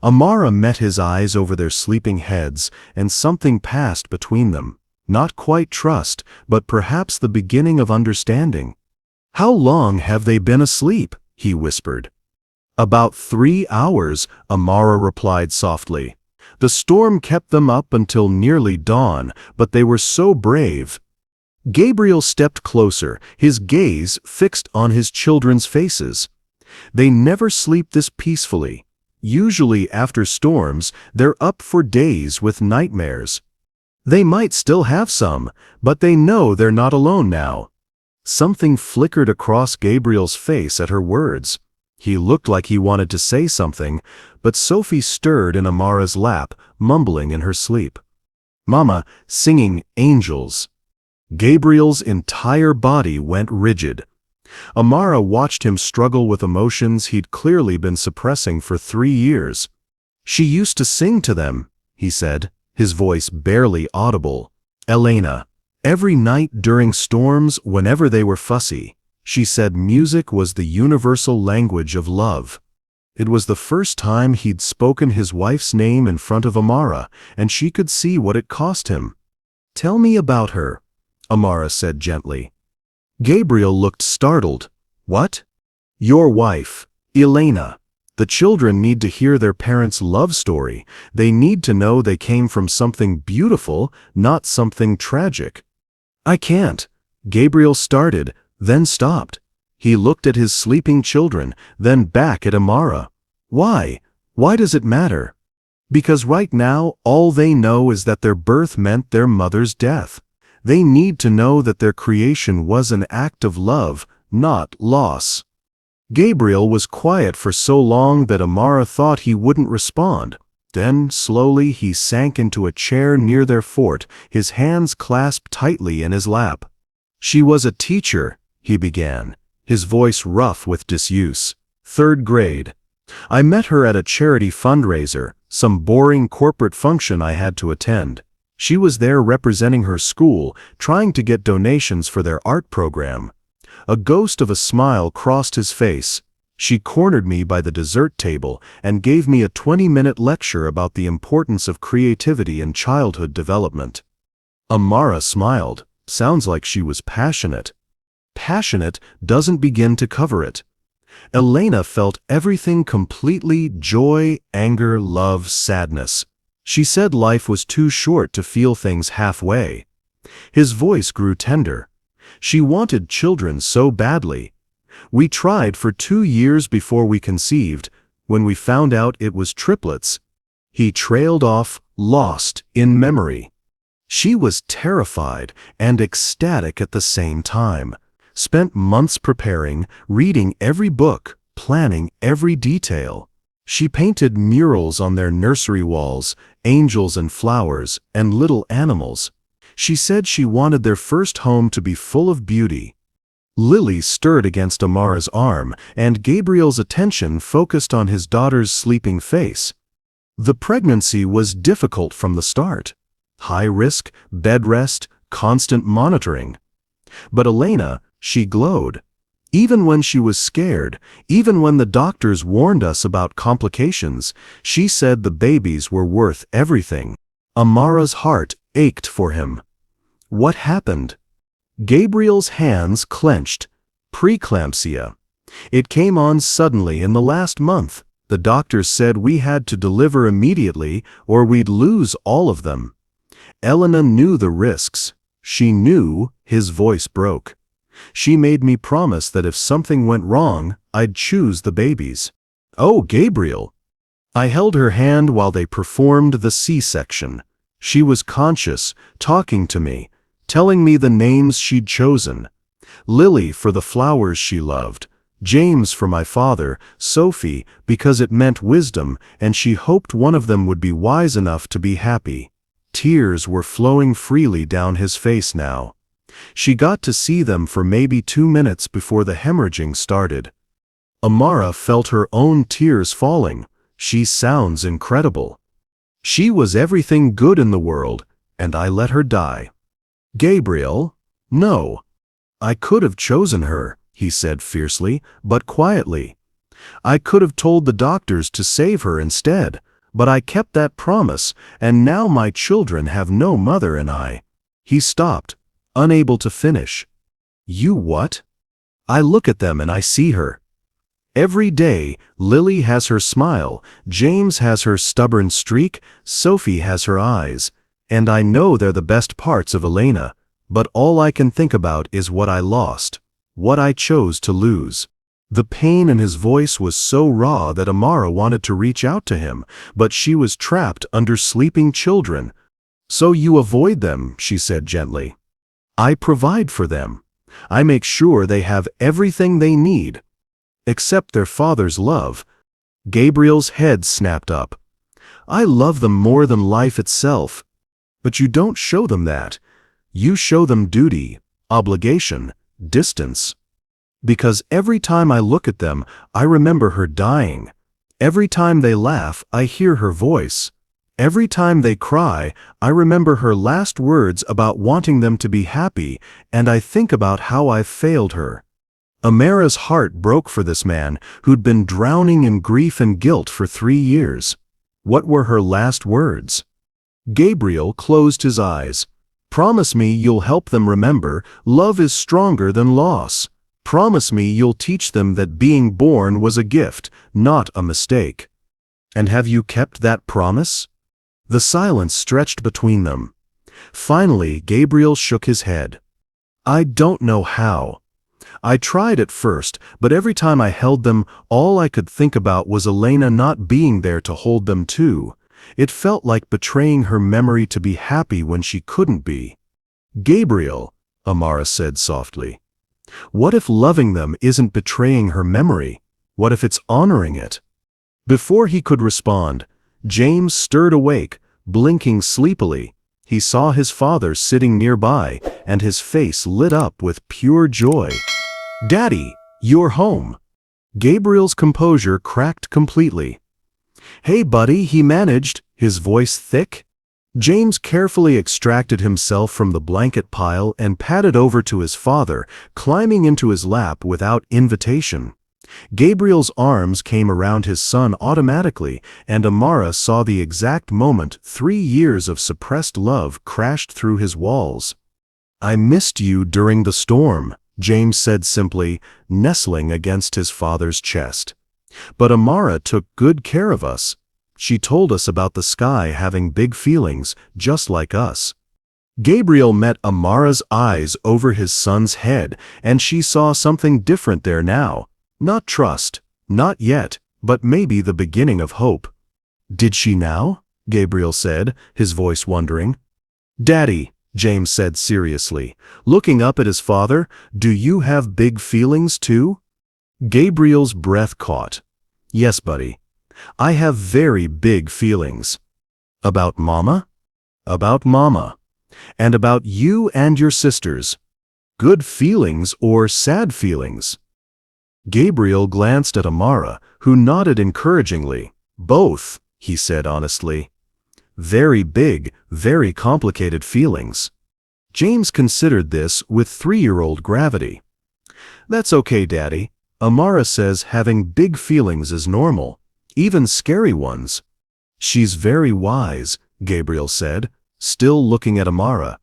S1: Amara met his eyes over their sleeping heads, and something passed between them. Not quite trust, but perhaps the beginning of understanding. "How long have they been asleep?" he whispered. "About 3 hours," Amara replied softly. "The storm kept them up until nearly dawn, but they were so brave." Gabriel stepped closer, his gaze fixed on his children's faces. "They never sleep this peacefully. Usually after storms, they're up for days with nightmares. They might still have some, but they know they're not alone now." Something flickered across Gabriel's face at her words. He looked like he wanted to say something, but Sophie stirred in Amara's lap, mumbling in her sleep. "Mama, singing angels." Gabriel's entire body went rigid. Amara watched him struggle with emotions he'd clearly been suppressing for 3 years. "She used to sing to them," he said, his voice barely audible. "Elena. Every night during storms, whenever they were fussy, she said music was the universal language of love." It was the first time he'd spoken his wife's name in front of Amara, and she could see what it cost him. "Tell me about her," Amara said gently. Gabriel looked startled. "What?" "Your wife, Elena. The children need to hear their parents' love story. They need to know they came from something beautiful, not something tragic." "I can't." Gabriel started, then stopped. He looked at his sleeping children, then back at Amara. "Why? Why does it matter?" "Because right now, all they know is that their birth meant their mother's death. They need to know that their creation was an act of love, not loss." Gabriel was quiet for so long that Amara thought he wouldn't respond. Then, slowly, he sank into a chair near their fort, his hands clasped tightly in his lap. "She was a teacher," he began, his voice rough with disuse. "3rd grade. I met her at a charity fundraiser, some boring corporate function I had to attend. She was there representing her school, trying to get donations for their art program. A ghost of a smile crossed his face. She cornered me by the dessert table and gave me a 20-minute lecture about the importance of creativity in childhood development. Amara smiled. Sounds like she was passionate. Passionate doesn't begin to cover it. Elena felt everything completely: joy, anger, love, sadness. She said life was too short to feel things halfway. His voice grew tender. She wanted children so badly. We tried for 2 years before we conceived. When we found out it was triplets, he trailed off, lost in memory. She was terrified and ecstatic at the same time. Spent months preparing, reading every book, planning every detail. She painted murals on their nursery walls, angels and flowers, and little animals. She said she wanted their first home to be full of beauty. Lily stirred against Amara's arm, and Gabriel's attention focused on his daughter's sleeping face. The pregnancy was difficult from the start. High risk, bed rest, constant monitoring. But Elena, she glowed. Even when she was scared, even when the doctors warned us about complications, she said the babies were worth everything. Amara's heart ached for him. What happened? Gabriel's hands clenched. Preeclampsia. It came on suddenly in the last month. The doctors said we had to deliver immediately or we'd lose all of them. Elena knew the risks. She knew. His voice broke. She made me promise that if something went wrong, I'd choose the babies. Oh, Gabriel! I held her hand while they performed the C-section. She was conscious, talking to me, telling me the names she'd chosen. Lily for the flowers she loved, James for my father, Sophie because it meant wisdom, and she hoped one of them would be wise enough to be happy. Tears were flowing freely down his face now. She got to see them for maybe 2 minutes before the hemorrhaging started. Amara felt her own tears falling. She sounds incredible. She was everything good in the world, and I let her die. Gabriel? No. I could have chosen her, he said fiercely, but quietly. I could have told the doctors to save her instead, but I kept that promise, and now my children have no mother and I. He stopped, unable to finish. You what? I look at them and I see her. Every day, Lily has her smile, James has her stubborn streak, Sophie has her eyes, and I know they're the best parts of Elena, but all I can think about is what I lost, what I chose to lose. The pain in his voice was so raw that Amara wanted to reach out to him, but she was trapped under sleeping children. So you avoid them, she said gently. I provide for them. I make sure they have everything they need. Except their father's love. Gabriel's head snapped up. I love them more than life itself. But you don't show them that. You show them duty, obligation, distance. Because every time I look at them, I remember her dying. Every time they laugh, I hear her voice. Every time they cry, I remember her last words about wanting them to be happy, and I think about how I've failed her. Amara's heart broke for this man who'd been drowning in grief and guilt for 3 years. What were her last words? Gabriel closed his eyes. Promise me you'll help them remember love is stronger than loss. Promise me you'll teach them that being born was a gift, not a mistake. And have you kept that promise? The silence stretched between them. Finally, Gabriel shook his head. I don't know how. I tried at first, but every time I held them, all I could think about was Elena not being there to hold them too. It felt like betraying her memory to be happy when she couldn't be. Gabriel, Amara said softly. What if loving them isn't betraying her memory? What if it's honoring it? Before he could respond, James stirred awake, blinking sleepily. He saw his father sitting nearby, and his face lit up with pure joy. Daddy, you're home. Gabriel's composure cracked completely. Hey buddy, he managed, his voice thick. James carefully extracted himself from the blanket pile and padded over to his father, climbing into his lap without invitation. Gabriel's arms came around his son automatically, and Amara saw the exact moment 3 years of suppressed love crashed through his walls. "I missed you during the storm," James said simply, nestling against his father's chest. "But Amara took good care of us. She told us about the sky having big feelings, just like us." Gabriel met Amara's eyes over his son's head, and she saw something different there now. Not trust, not yet, but maybe the beginning of hope. "Did she now?" Gabriel said, his voice wondering. "Daddy," James said seriously, looking up at his father, "do you have big feelings too?" Gabriel's breath caught. "Yes, buddy. I have very big feelings." "About Mama?" "About Mama. And about you and your sisters. Good feelings or sad feelings?" Gabriel glanced at Amara, who nodded encouragingly. "Both," he said honestly. "Very big, very complicated feelings." James considered this with 3-year-old gravity. "That's okay, Daddy. Amara says having big feelings is normal, even scary ones." "She's very wise," Gabriel said, still looking at Amara.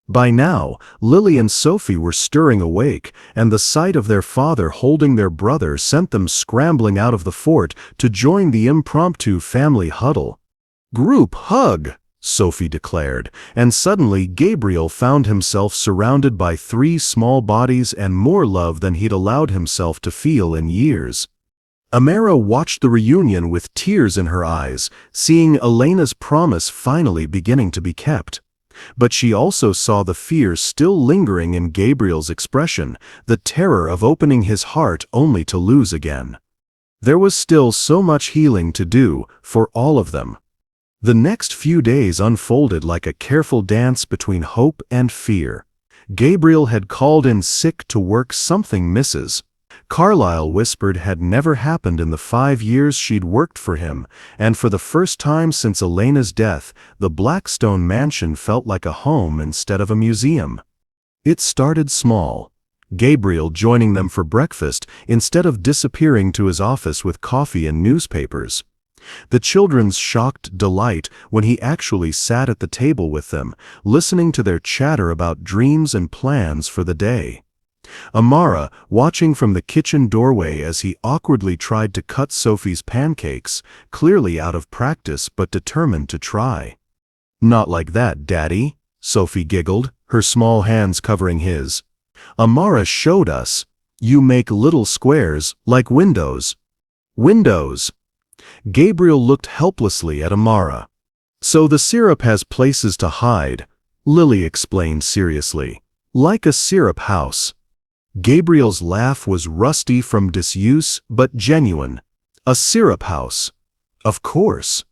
S1: By now, Lily and Sophie were stirring awake, and the sight of their father holding their brother sent them scrambling out of the fort to join the impromptu family huddle. "Group hug," Sophie declared, and suddenly Gabriel found himself surrounded by 3 small bodies and more love than he'd allowed himself to feel in years. Amara watched the reunion with tears in her eyes, seeing Elena's promise finally beginning to be kept. But she also saw the fear still lingering in Gabriel's expression, the terror of opening his heart only to lose again. There was still so much healing to do for all of them. The next few days unfolded like a careful dance between hope and fear. Gabriel had called in sick to work something Mrs. Carlyle whispered had never happened in the 5 years she'd worked for him, and for the first time since Elena's death, the Blackstone mansion felt like a home instead of a museum. It started small. Gabriel joining them for breakfast instead of disappearing to his office with coffee and newspapers. The children's shocked delight when he actually sat at the table with them, listening to their chatter about dreams and plans for the day. Amara, watching from the kitchen doorway as he awkwardly tried to cut Sophie's pancakes, clearly out of practice but determined to try. "Not like that, Daddy," Sophie giggled, her small hands covering his. "Amara showed us. You make little squares, like windows." "Windows." Gabriel looked helplessly at Amara. "So the syrup has places to hide," Lily explained seriously. "Like a syrup house." Gabriel's laugh was rusty from disuse but genuine. "A syrup house. Of course."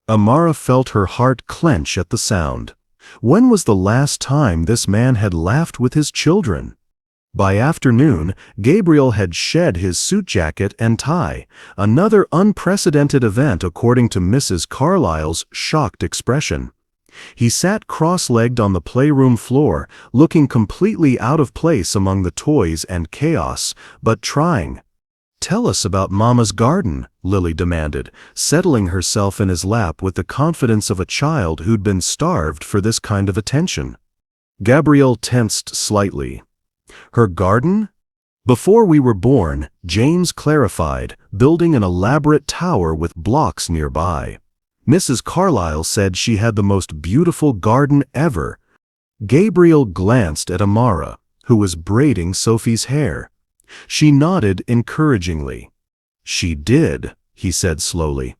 S1: Amara felt her heart clench at the sound. When was the last time this man had laughed with his children? By afternoon, Gabriel had shed his suit jacket and tie, another unprecedented event according to Mrs. Carlyle's shocked expression. He sat cross-legged on the playroom floor, looking completely out of place among the toys and chaos, but trying. "Tell us about Mama's garden," Lily demanded, settling herself in his lap with the confidence of a child who'd been starved for this kind of attention. Gabriel tensed slightly. "Her garden?" "Before we were born," James clarified, building an elaborate tower with blocks nearby. "Mrs. Carlyle said she had the most beautiful garden ever." Gabriel glanced at Amara, who was braiding Sophie's hair. She nodded encouragingly. "She did," he said slowly.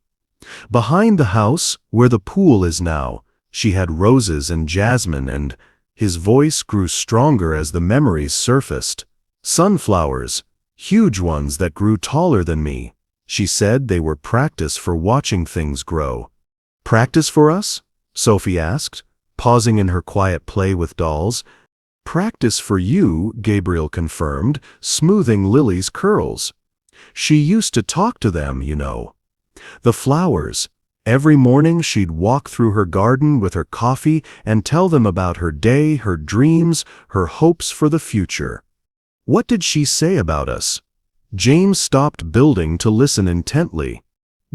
S1: "Behind the house, where the pool is now, she had roses and jasmine and—" his voice grew stronger as the memories surfaced. "Sunflowers, huge ones that grew taller than me. She said they were practice for watching things grow." "Practice for us?" Sophie asked, pausing in her quiet play with dolls. "Practice for you," Gabriel confirmed, smoothing Lily's curls. "She used to talk to them, you know. The flowers. Every morning she'd walk through her garden with her coffee and tell them about her day, her dreams, her hopes for the future. What did she say about us? James stopped building to listen intently.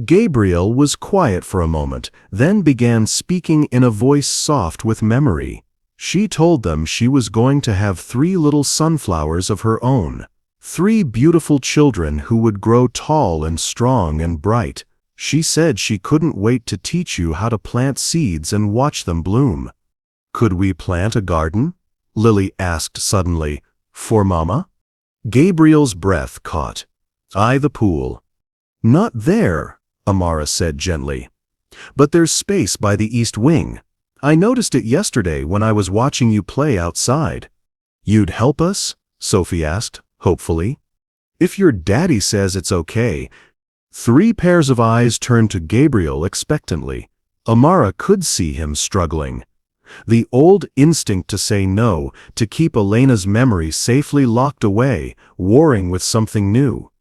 S1: Gabriel was quiet for a moment, then began speaking in a voice soft with memory. She told them she was going to have 3 little sunflowers of her own. 3 beautiful children who would grow tall and strong and bright. She said she couldn't wait to teach you how to plant seeds and watch them bloom. Could we plant a garden? Lily asked suddenly. For Mama? Gabriel's breath caught. The pool. Not there, Amara said gently. But there's space by the east wing. I noticed it yesterday when I was watching you play outside. You'd help us? Sophie asked, hopefully. If your daddy says it's okay. 3 pairs of eyes turned to Gabriel expectantly. Amara could see him struggling. The old instinct to say no, to keep Elena's memory safely locked away, warring with something new.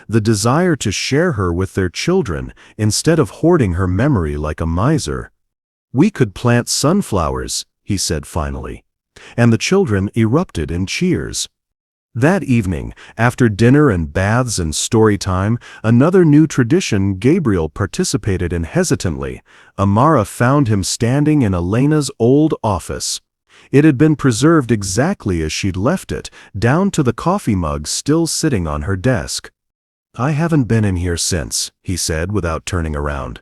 S1: The desire to share her with their children, instead of hoarding her memory like a miser. We could plant sunflowers, he said finally. And the children erupted in cheers. That evening, after dinner and baths and story time, another new tradition Gabriel participated in hesitantly. Amara found him standing in Elena's old office. It had been preserved exactly as she'd left it, down to the coffee mug still sitting on her desk. I haven't been in here since, he said without turning around.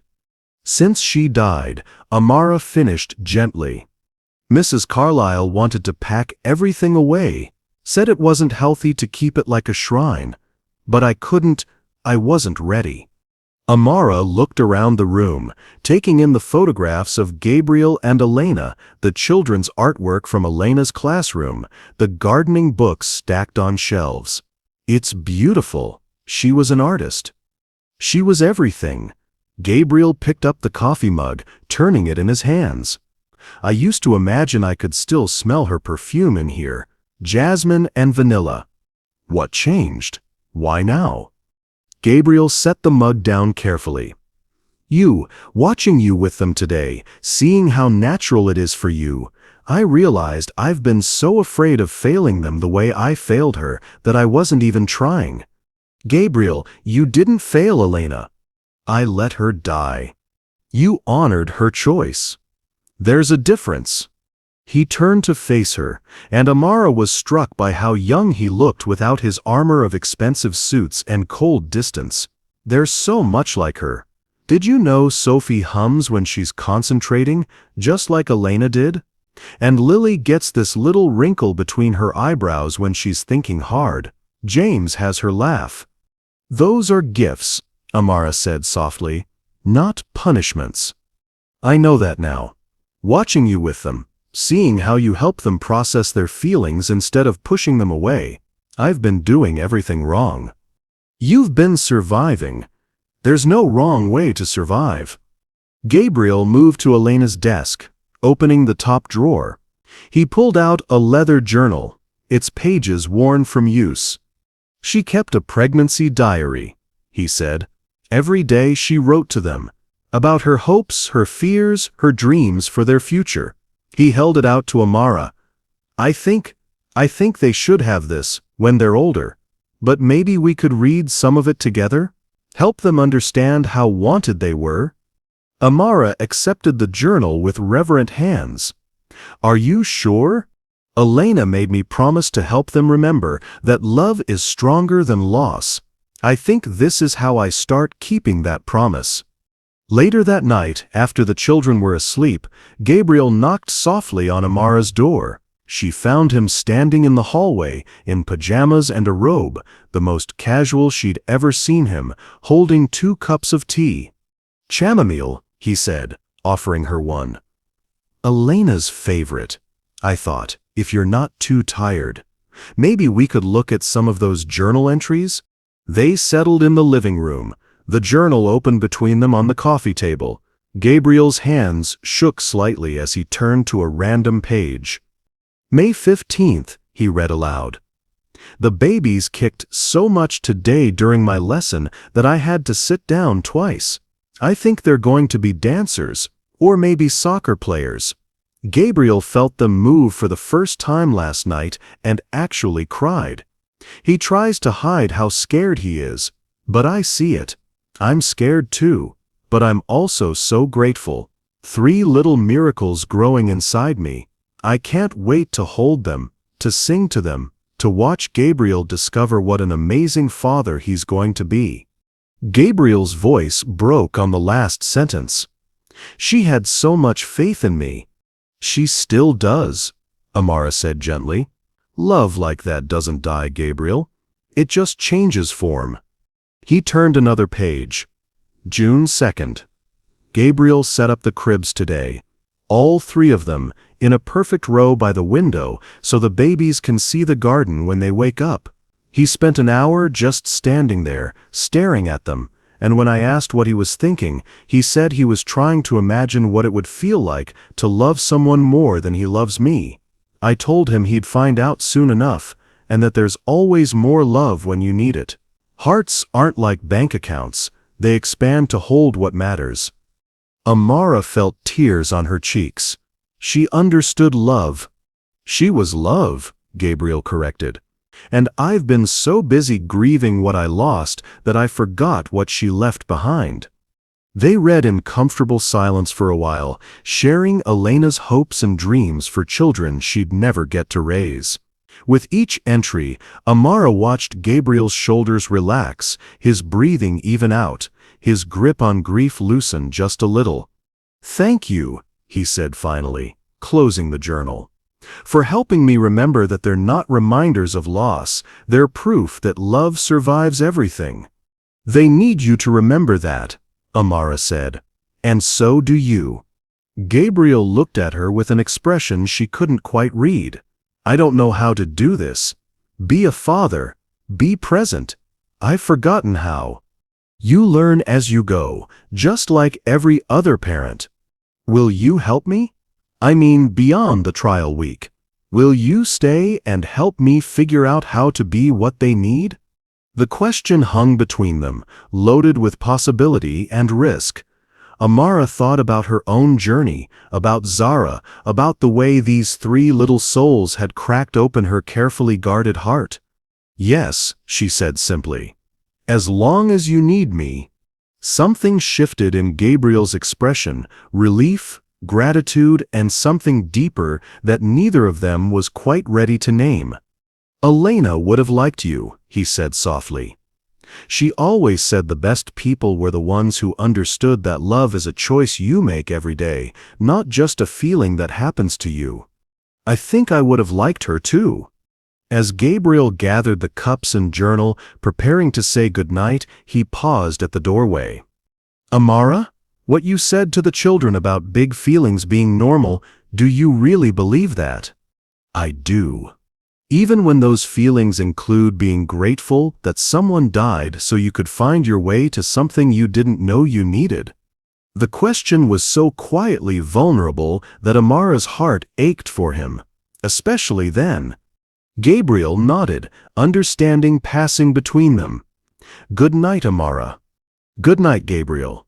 S1: Since she died, Amara finished gently. Mrs. Carlyle wanted to pack everything away. Said it wasn't healthy to keep it like a shrine. But I wasn't ready. Amara looked around the room, taking in the photographs of Gabriel and Elena, the children's artwork from Elena's classroom, the gardening books stacked on shelves. It's beautiful. She was an artist. She was everything. Gabriel picked up the coffee mug, turning it in his hands. I used to imagine I could still smell her perfume in here. Jasmine and vanilla. What changed? Why now? Gabriel set the mug down carefully. Watching you with them today, seeing how natural it is for you, I realized I've been so afraid of failing them the way I failed her that I wasn't even trying. Gabriel, you didn't fail Elena. I let her die. You honored her choice. There's a difference. He turned to face her, and Amara was struck by how young he looked without his armor of expensive suits and cold distance. They're so much like her. Did you know Sophie hums when she's concentrating, just like Elena did? And Lily gets this little wrinkle between her eyebrows when she's thinking hard. James has her laugh. Those are gifts, Amara said softly, not punishments. I know that now. Watching you with them, seeing how you help them process their feelings instead of pushing them away, I've been doing everything wrong. You've been surviving. There's no wrong way to survive. Gabriel moved to Elena's desk, opening the top drawer. He pulled out a leather journal, its pages worn from use. She kept a pregnancy diary, he said. Every day she wrote to them, about her hopes, her fears, her dreams for their future. He held it out to Amara. I think they should have this when they're older. But maybe we could read some of it together? Help them understand how wanted they were? Amara accepted the journal with reverent hands. Are you sure? Elena made me promise to help them remember that love is stronger than loss. I think this is how I start keeping that promise. Later that night, after the children were asleep, Gabriel knocked softly on Amara's door. She found him standing in the hallway, in pajamas and a robe, the most casual she'd ever seen him, holding 2 cups of tea. Chamomile, he said, offering her one. Elena's favorite, I thought, if you're not too tired. Maybe we could look at some of those journal entries? They settled in the living room. The journal opened between them on the coffee table. Gabriel's hands shook slightly as he turned to a random page. May 15th, he read aloud. The babies kicked so much today during my lesson that I had to sit down twice. I think they're going to be dancers, or maybe soccer players. Gabriel felt them move for the first time last night and actually cried. He tries to hide how scared he is, but I see it. I'm scared too, but I'm also so grateful. 3 little miracles growing inside me. I can't wait to hold them, to sing to them, to watch Gabriel discover what an amazing father he's going to be. Gabriel's voice broke on the last sentence. She had so much faith in me. She still does, Amara said gently. Love like that doesn't die, Gabriel. It just changes form. He turned another page. June 2nd. Gabriel set up the cribs today. All 3 of them, in a perfect row by the window, so the babies can see the garden when they wake up. He spent an hour just standing there, staring at them, and when I asked what he was thinking, he said he was trying to imagine what it would feel like to love someone more than he loves me. I told him he'd find out soon enough, and that there's always more love when you need it. Hearts aren't like bank accounts, they expand to hold what matters. Amara felt tears on her cheeks. She understood love. She was love, Gabriel corrected. And I've been so busy grieving what I lost that I forgot what she left behind. They read in comfortable silence for a while, sharing Elena's hopes and dreams for children she'd never get to raise. With each entry, Amara watched Gabriel's shoulders relax, his breathing even out, his grip on grief loosen just a little. "Thank you," he said finally, closing the journal, "for helping me remember that they're not reminders of loss, they're proof that love survives everything." "They need you to remember that," Amara said. "And so do you." Gabriel looked at her with an expression she couldn't quite read. "I don't know how to do this. Be a father. Be present. I've forgotten how." "You learn as you go, just like every other parent." "Will you help me? I mean, beyond the trial week. Will you stay and help me figure out how to be what they need?" The question hung between them, loaded with possibility and risk. Amara thought about her own journey, about Zara, about the way these 3 little souls had cracked open her carefully guarded heart. "Yes," she said simply. "As long as you need me." Something shifted in Gabriel's expression, relief, gratitude, and something deeper that neither of them was quite ready to name. "Elena would have liked you," he said softly. "She always said the best people were the ones who understood that love is a choice you make every day, not just a feeling that happens to you. I think I would have liked her too." As Gabriel gathered the cups and journal, preparing to say goodnight, he paused at the doorway. "Amara, what you said to the children about big feelings being normal, do you really believe that?" "I do. Even when those feelings include being grateful that someone died so you could find your way to something you didn't know you needed." The question was so quietly vulnerable that Amara's heart ached for him, especially then. Gabriel nodded, understanding passing between them. "Good night, Amara." "Good night, Gabriel."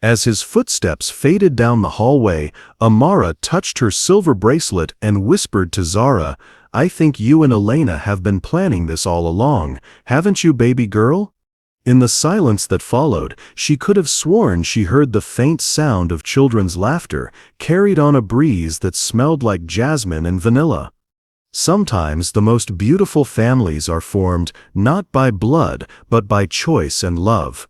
S1: As his footsteps faded down the hallway, Amara touched her silver bracelet and whispered to Zara, "I think you and Elena have been planning this all along, haven't you, baby girl?" In the silence that followed, she could have sworn she heard the faint sound of children's laughter, carried on a breeze that smelled like jasmine and vanilla. Sometimes the most beautiful families are formed not by blood, but by choice and love.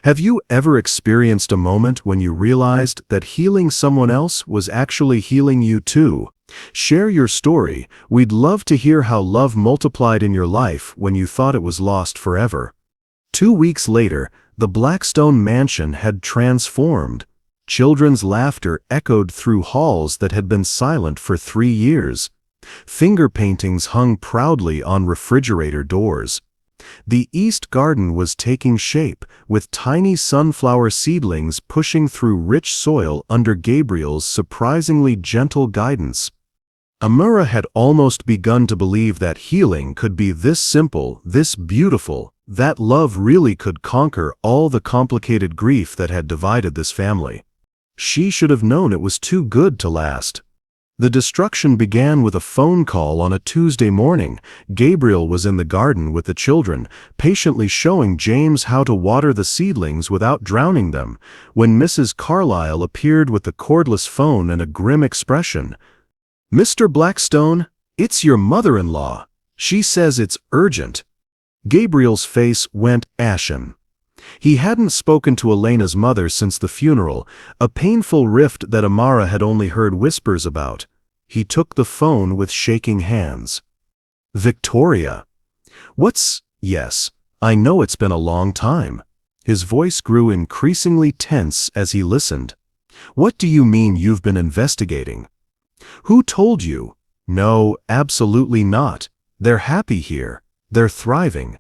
S1: Have you ever experienced a moment when you realized that healing someone else was actually healing you too? Share your story. We'd love to hear how love multiplied in your life when you thought it was lost forever. 2 weeks later, the Blackstone mansion had transformed. Children's laughter echoed through halls that had been silent for 3 years. Finger paintings hung proudly on refrigerator doors. The East Garden was taking shape, with tiny sunflower seedlings pushing through rich soil under Gabriel's surprisingly gentle guidance. Amara had almost begun to believe that healing could be this simple, this beautiful, That love really could conquer all the complicated grief that had divided this family. She should have known it was too good to last. The destruction began with a phone call on a Tuesday morning. Gabriel was in the garden with the children, patiently showing James how to water the seedlings without drowning them, when Mrs. Carlyle appeared with the cordless phone and a grim expression. "Mr. Blackstone, it's your mother-in-law. She says it's urgent." Gabriel's face went ashen. He hadn't spoken to Elena's mother since the funeral, a painful rift that Amara had only heard whispers about. He took the phone with shaking hands. "Victoria. Yes, I know it's been a long time." His voice grew increasingly tense as he listened. "What do you mean you've been investigating? Who told you?" "No, absolutely not. They're happy here. They're thriving."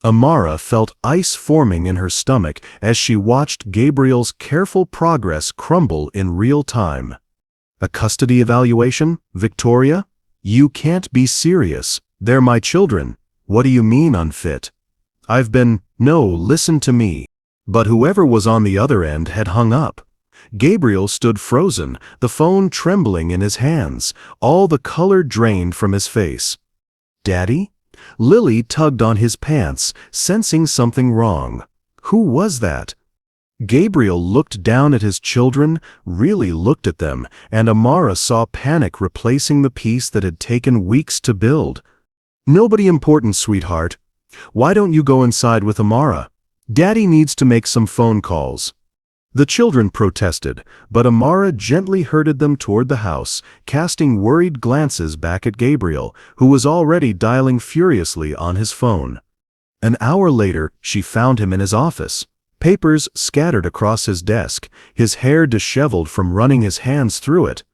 S1: Amara felt ice forming in her stomach as she watched Gabriel's careful progress crumble in real time. "A custody evaluation, Victoria? You can't be serious. They're my children. What do you mean unfit?" No, listen to me." But whoever was on the other end had hung up. Gabriel stood frozen, the phone trembling in his hands, all the color drained from his face. "Daddy?" Lily tugged on his pants, sensing something wrong. Who was that? Gabriel looked down at his children, really looked at them, and Amara saw panic replacing the peace that had taken weeks to build. "Nobody important, sweetheart. Why don't you go inside with Amara? Daddy needs to make some phone calls." The children protested, but Amara gently herded them toward the house, casting worried glances back at Gabriel, who was already dialing furiously on his phone. An hour later, she found him in his office. Papers scattered across his desk, his hair disheveled from running his hands through it.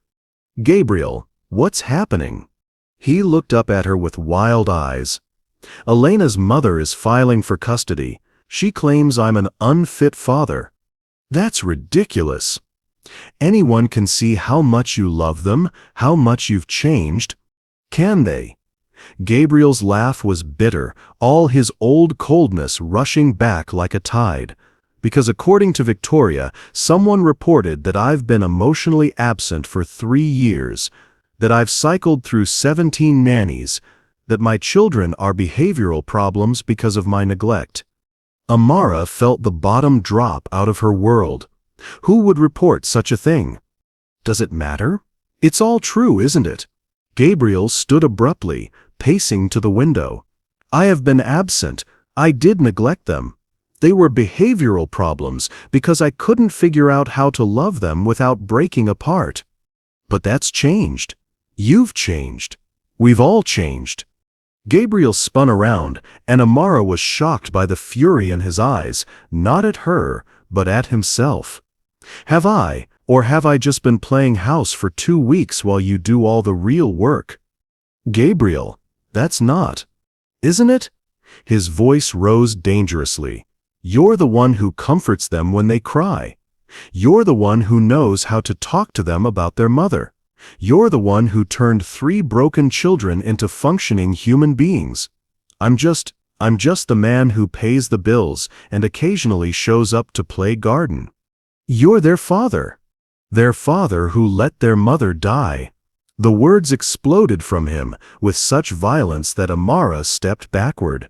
S1: "Gabriel, what's happening?" He looked up at her with wild eyes. "Elena's mother is filing for custody. She claims I'm an unfit father." "That's ridiculous. Anyone can see how much you love them, how much you've changed. Can they?" Gabriel's laugh was bitter, all his old coldness rushing back like a tide. "Because according to Victoria, someone reported that I've been emotionally absent for 3 years, that I've cycled through 17 nannies, that my children are behavioral problems because of my neglect." Amara felt the bottom drop out of her world. Who would report such a thing? Does it matter? It's all true, isn't it? Gabriel stood abruptly, pacing to the window. "I have been absent. I did neglect them. They were behavioral problems because I couldn't figure out how to love them without breaking apart. But that's changed. You've changed. We've all changed." Gabriel spun around, and Amara was shocked by the fury in his eyes, not at her, but at himself. "Have I, or have I just been playing house for 2 weeks while you do all the real work?" "Gabriel, that's not. Isn't it?" His voice rose dangerously. "You're the one who comforts them when they cry. You're the one who knows how to talk to them about their mother. You're the one who turned 3 broken children into functioning human beings. I'm just the man who pays the bills and occasionally shows up to play garden. You're their father. Their father who let their mother die." The words exploded from him with such violence that Amara stepped backward.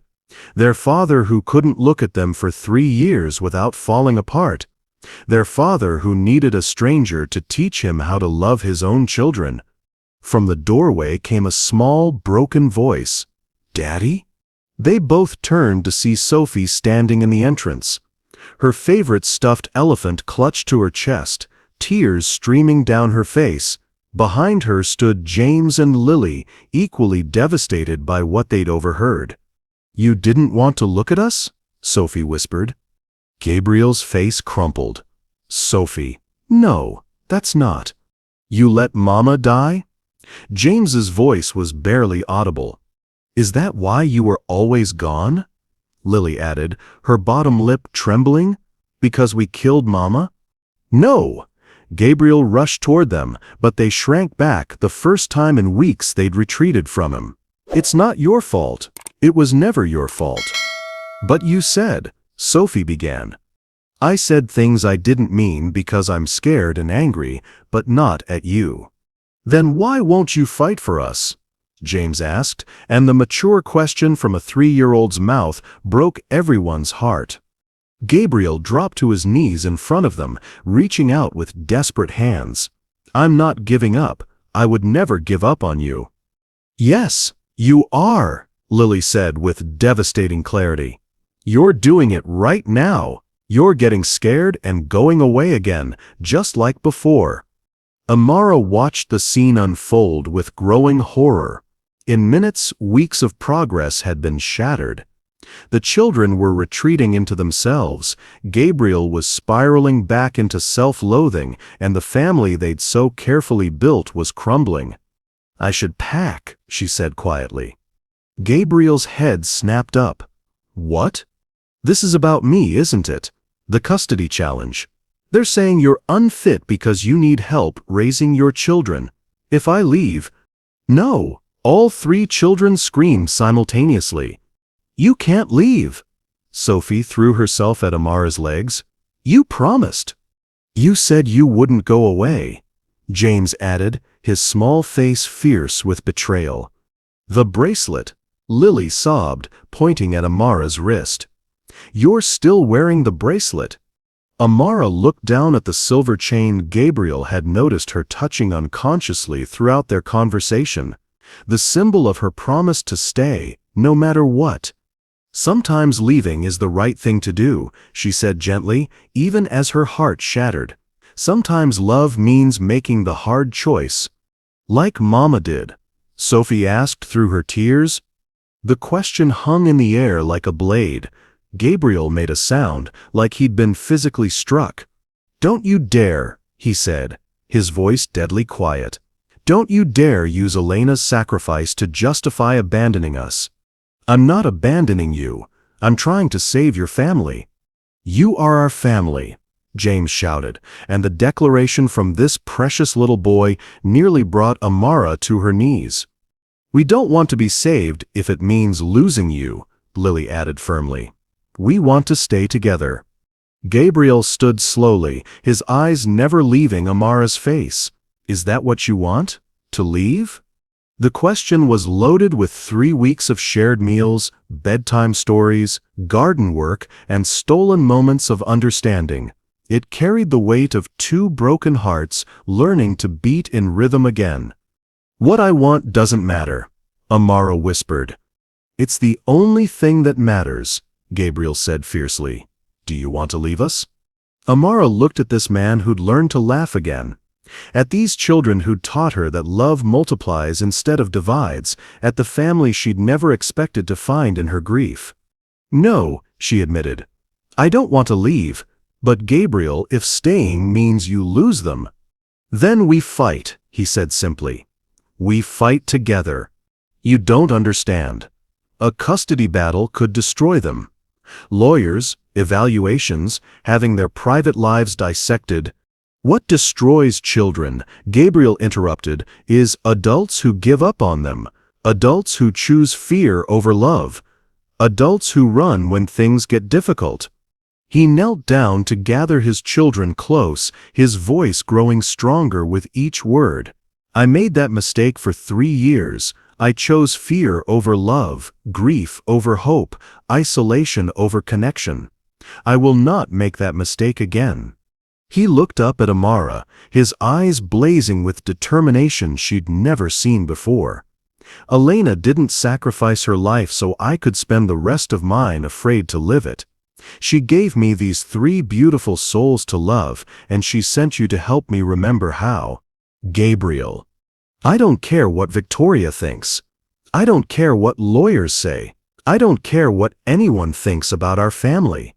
S1: Their father who couldn't look at them for 3 years without falling apart. Their father who needed a stranger to teach him how to love his own children. From the doorway came a small, broken voice. "Daddy?" They both turned to see Sophie standing in the entrance. Her favorite stuffed elephant clutched to her chest, tears streaming down her face. Behind her stood James and Lily, equally devastated by what they'd overheard. "You didn't want to look at us?" Sophie whispered. Gabriel's face crumpled. "Sophie, no, that's not. You let Mama die?" James's voice was barely audible. "Is that why you were always gone?" Lily added, her bottom lip trembling. "Because we killed Mama?" "No!" Gabriel rushed toward them, but they shrank back, the first time in weeks they'd retreated from him. "It's not your fault. It was never your fault." "But you said," Sophie began. "I said things I didn't mean because I'm scared and angry, but not at you." "Then why won't you fight for us?" James asked, and the mature question from a 3-year-old's mouth broke everyone's heart. Gabriel dropped to his knees in front of them, reaching out with desperate hands. "I'm not giving up. I would never give up on you." "Yes, you are," Lily said with devastating clarity. "You're doing it right now. You're getting scared and going away again, just like before." Amara watched the scene unfold with growing horror. In minutes, weeks of progress had been shattered. The children were retreating into themselves, Gabriel was spiraling back into self-loathing, and the family they'd so carefully built was crumbling. "I should pack," she said quietly. Gabriel's head snapped up. "What? This is about me, isn't it? The custody challenge. They're saying you're unfit because you need help raising your children. If I leave—" "No!" All 3 children screamed simultaneously. "You can't leave!" Sophie threw herself at Amara's legs. "You promised." "You said you wouldn't go away," James added, his small face fierce with betrayal. "The bracelet," Lily sobbed, pointing at Amara's wrist. "You're still wearing the bracelet." Amara looked down at the silver chain Gabriel had noticed her touching unconsciously throughout their conversation, the symbol of her promise to stay, no matter what. "Sometimes leaving is the right thing to do," she said gently, even as her heart shattered. "Sometimes love means making the hard choice." "Like Mama did?" Sophie asked through her tears. The question hung in the air like a blade. Gabriel made a sound, like he'd been physically struck. "Don't you dare," he said, his voice deadly quiet. "Don't you dare use Elena's sacrifice to justify abandoning us." "I'm not abandoning you. I'm trying to save your family." "You are our family," James shouted, and the declaration from this precious little boy nearly brought Amara to her knees. "We don't want to be saved if it means losing you," Lily added firmly. "We want to stay together." Gabriel stood slowly, his eyes never leaving Amara's face. "Is that what you want? To leave?" The question was loaded with 3 weeks of shared meals, bedtime stories, garden work, and stolen moments of understanding. It carried the weight of 2 broken hearts learning to beat in rhythm again. "What I want doesn't matter," Amara whispered. "It's the only thing that matters," Gabriel said fiercely. "Do you want to leave us?" Amara looked at this man who'd learned to laugh again. At these children who'd taught her that love multiplies instead of divides, at the family she'd never expected to find in her grief. "No," she admitted. "I don't want to leave. But Gabriel, if staying means you lose them—" "Then we fight," he said simply. "We fight together. You don't understand. A custody battle could destroy them. Lawyers, evaluations, having their private lives dissected—" "What destroys children," Gabriel interrupted, "is adults who give up on them, adults who choose fear over love, adults who run when things get difficult." He knelt down to gather his children close, his voice growing stronger with each word. "I made that mistake for 3 years. I chose fear over love, grief over hope, isolation over connection. I will not make that mistake again." He looked up at Amara, his eyes blazing with determination she'd never seen before. "Elena didn't sacrifice her life so I could spend the rest of mine afraid to live it. She gave me these 3 beautiful souls to love, and she sent you to help me remember how." "Gabriel, I don't care what Victoria thinks. I don't care what lawyers say. I don't care what anyone thinks about our family."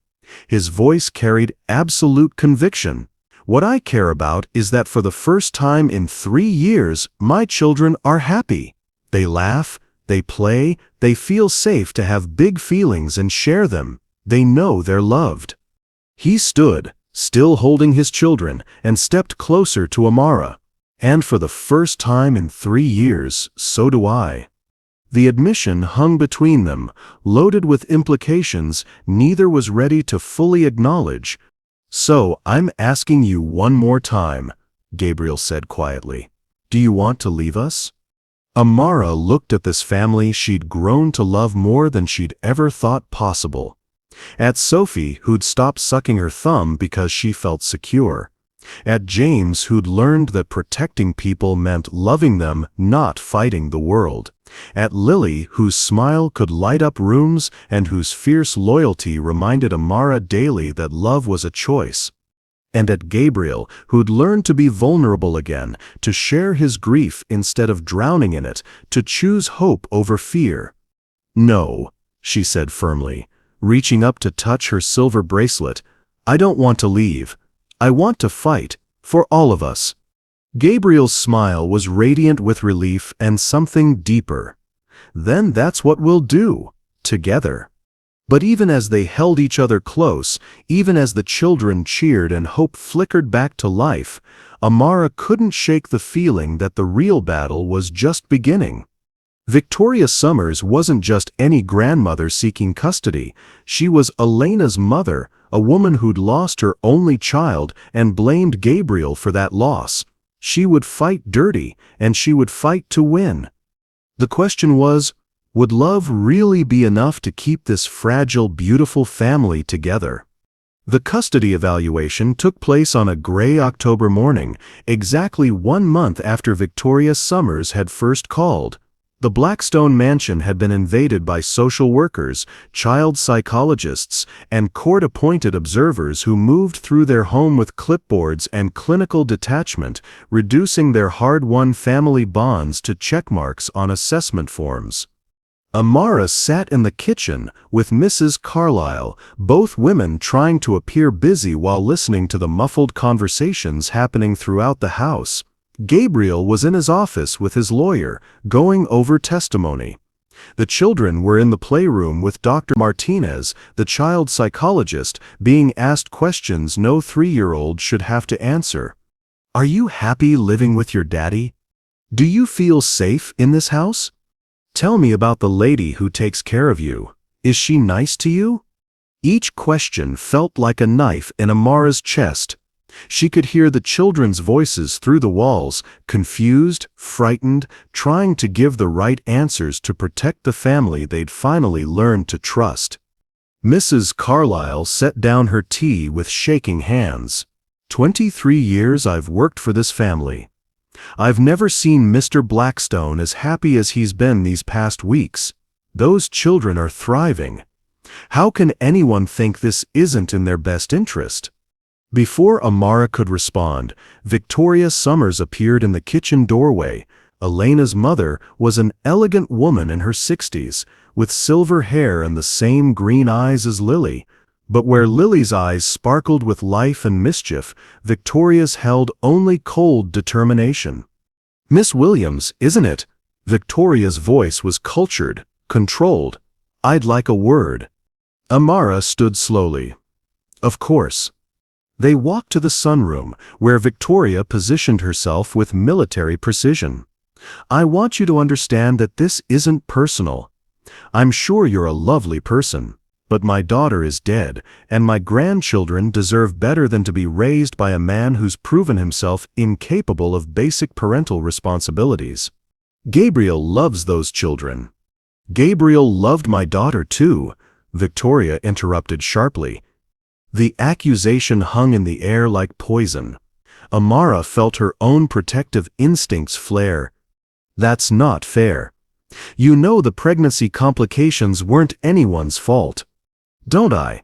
S1: His voice carried absolute conviction. "What I care about is that for the first time in 3 years, my children are happy. They laugh, they play, they feel safe to have big feelings and share them. They know they're loved." He stood, still holding his children, and stepped closer to Amara. "And for the first time in 3 years, so do I." The admission hung between them, loaded with implications neither was ready to fully acknowledge. "So, I'm asking you one more time," Gabriel said quietly. "Do you want to leave us?" Amara looked at this family she'd grown to love more than she'd ever thought possible. At Sophie, who'd stopped sucking her thumb because she felt secure. At James, who'd learned that protecting people meant loving them, not fighting the world. At Lily, whose smile could light up rooms and whose fierce loyalty reminded Amara daily that love was a choice. And at Gabriel, who'd learned to be vulnerable again, to share his grief instead of drowning in it, to choose hope over fear. "No," she said firmly, reaching up to touch her silver bracelet. "I don't want to leave. I want to fight, for all of us." Gabriel's smile was radiant with relief and something deeper. "Then that's what we'll do, together." But even as they held each other close, even as the children cheered and hope flickered back to life, Amara couldn't shake the feeling that the real battle was just beginning. Victoria Summers wasn't just any grandmother seeking custody. She was Elena's mother, a woman who'd lost her only child and blamed Gabriel for that loss. She would fight dirty, and she would fight to win. The question was, would love really be enough to keep this fragile, beautiful family together? The custody evaluation took place on a gray October morning, exactly 1 month after Victoria Summers had first called. The Blackstone mansion had been invaded by social workers, child psychologists, and court-appointed observers who moved through their home with clipboards and clinical detachment, reducing their hard-won family bonds to checkmarks on assessment forms. Amara sat in the kitchen with Mrs. Carlyle, both women trying to appear busy while listening to the muffled conversations happening throughout the house. Gabriel was in his office with his lawyer, going over testimony. The children were in the playroom with Dr. Martinez, the child psychologist, being asked questions no 3-year-old should have to answer. "Are you happy living with your daddy? Do you feel safe in this house? Tell me about the lady who takes care of you. Is she nice to you?" Each question felt like a knife in Amara's chest. She could hear the children's voices through the walls, confused, frightened, trying to give the right answers to protect the family they'd finally learned to trust. Mrs. Carlyle set down her tea with shaking hands. 23 years I've worked for this family. I've never seen Mr. Blackstone as happy as he's been these past weeks. Those children are thriving. How can anyone think this isn't in their best interest?" Before Amara could respond, Victoria Summers appeared in the kitchen doorway. Elena's mother was an elegant woman in her 60s, with silver hair and the same green eyes as Lily. But where Lily's eyes sparkled with life and mischief, Victoria's held only cold determination. "Miss Williams, isn't it?" Victoria's voice was cultured, controlled. "I'd like a word." Amara stood slowly. "Of course." They walked to the sunroom, where Victoria positioned herself with military precision. "I want you to understand that this isn't personal. I'm sure you're a lovely person. But my daughter is dead, and my grandchildren deserve better than to be raised by a man who's proven himself incapable of basic parental responsibilities. Gabriel loves those children." "Gabriel loved my daughter too," Victoria interrupted sharply. The accusation hung in the air like poison. Amara felt her own protective instincts flare. "That's not fair. You know the pregnancy complications weren't anyone's fault." "Don't I?"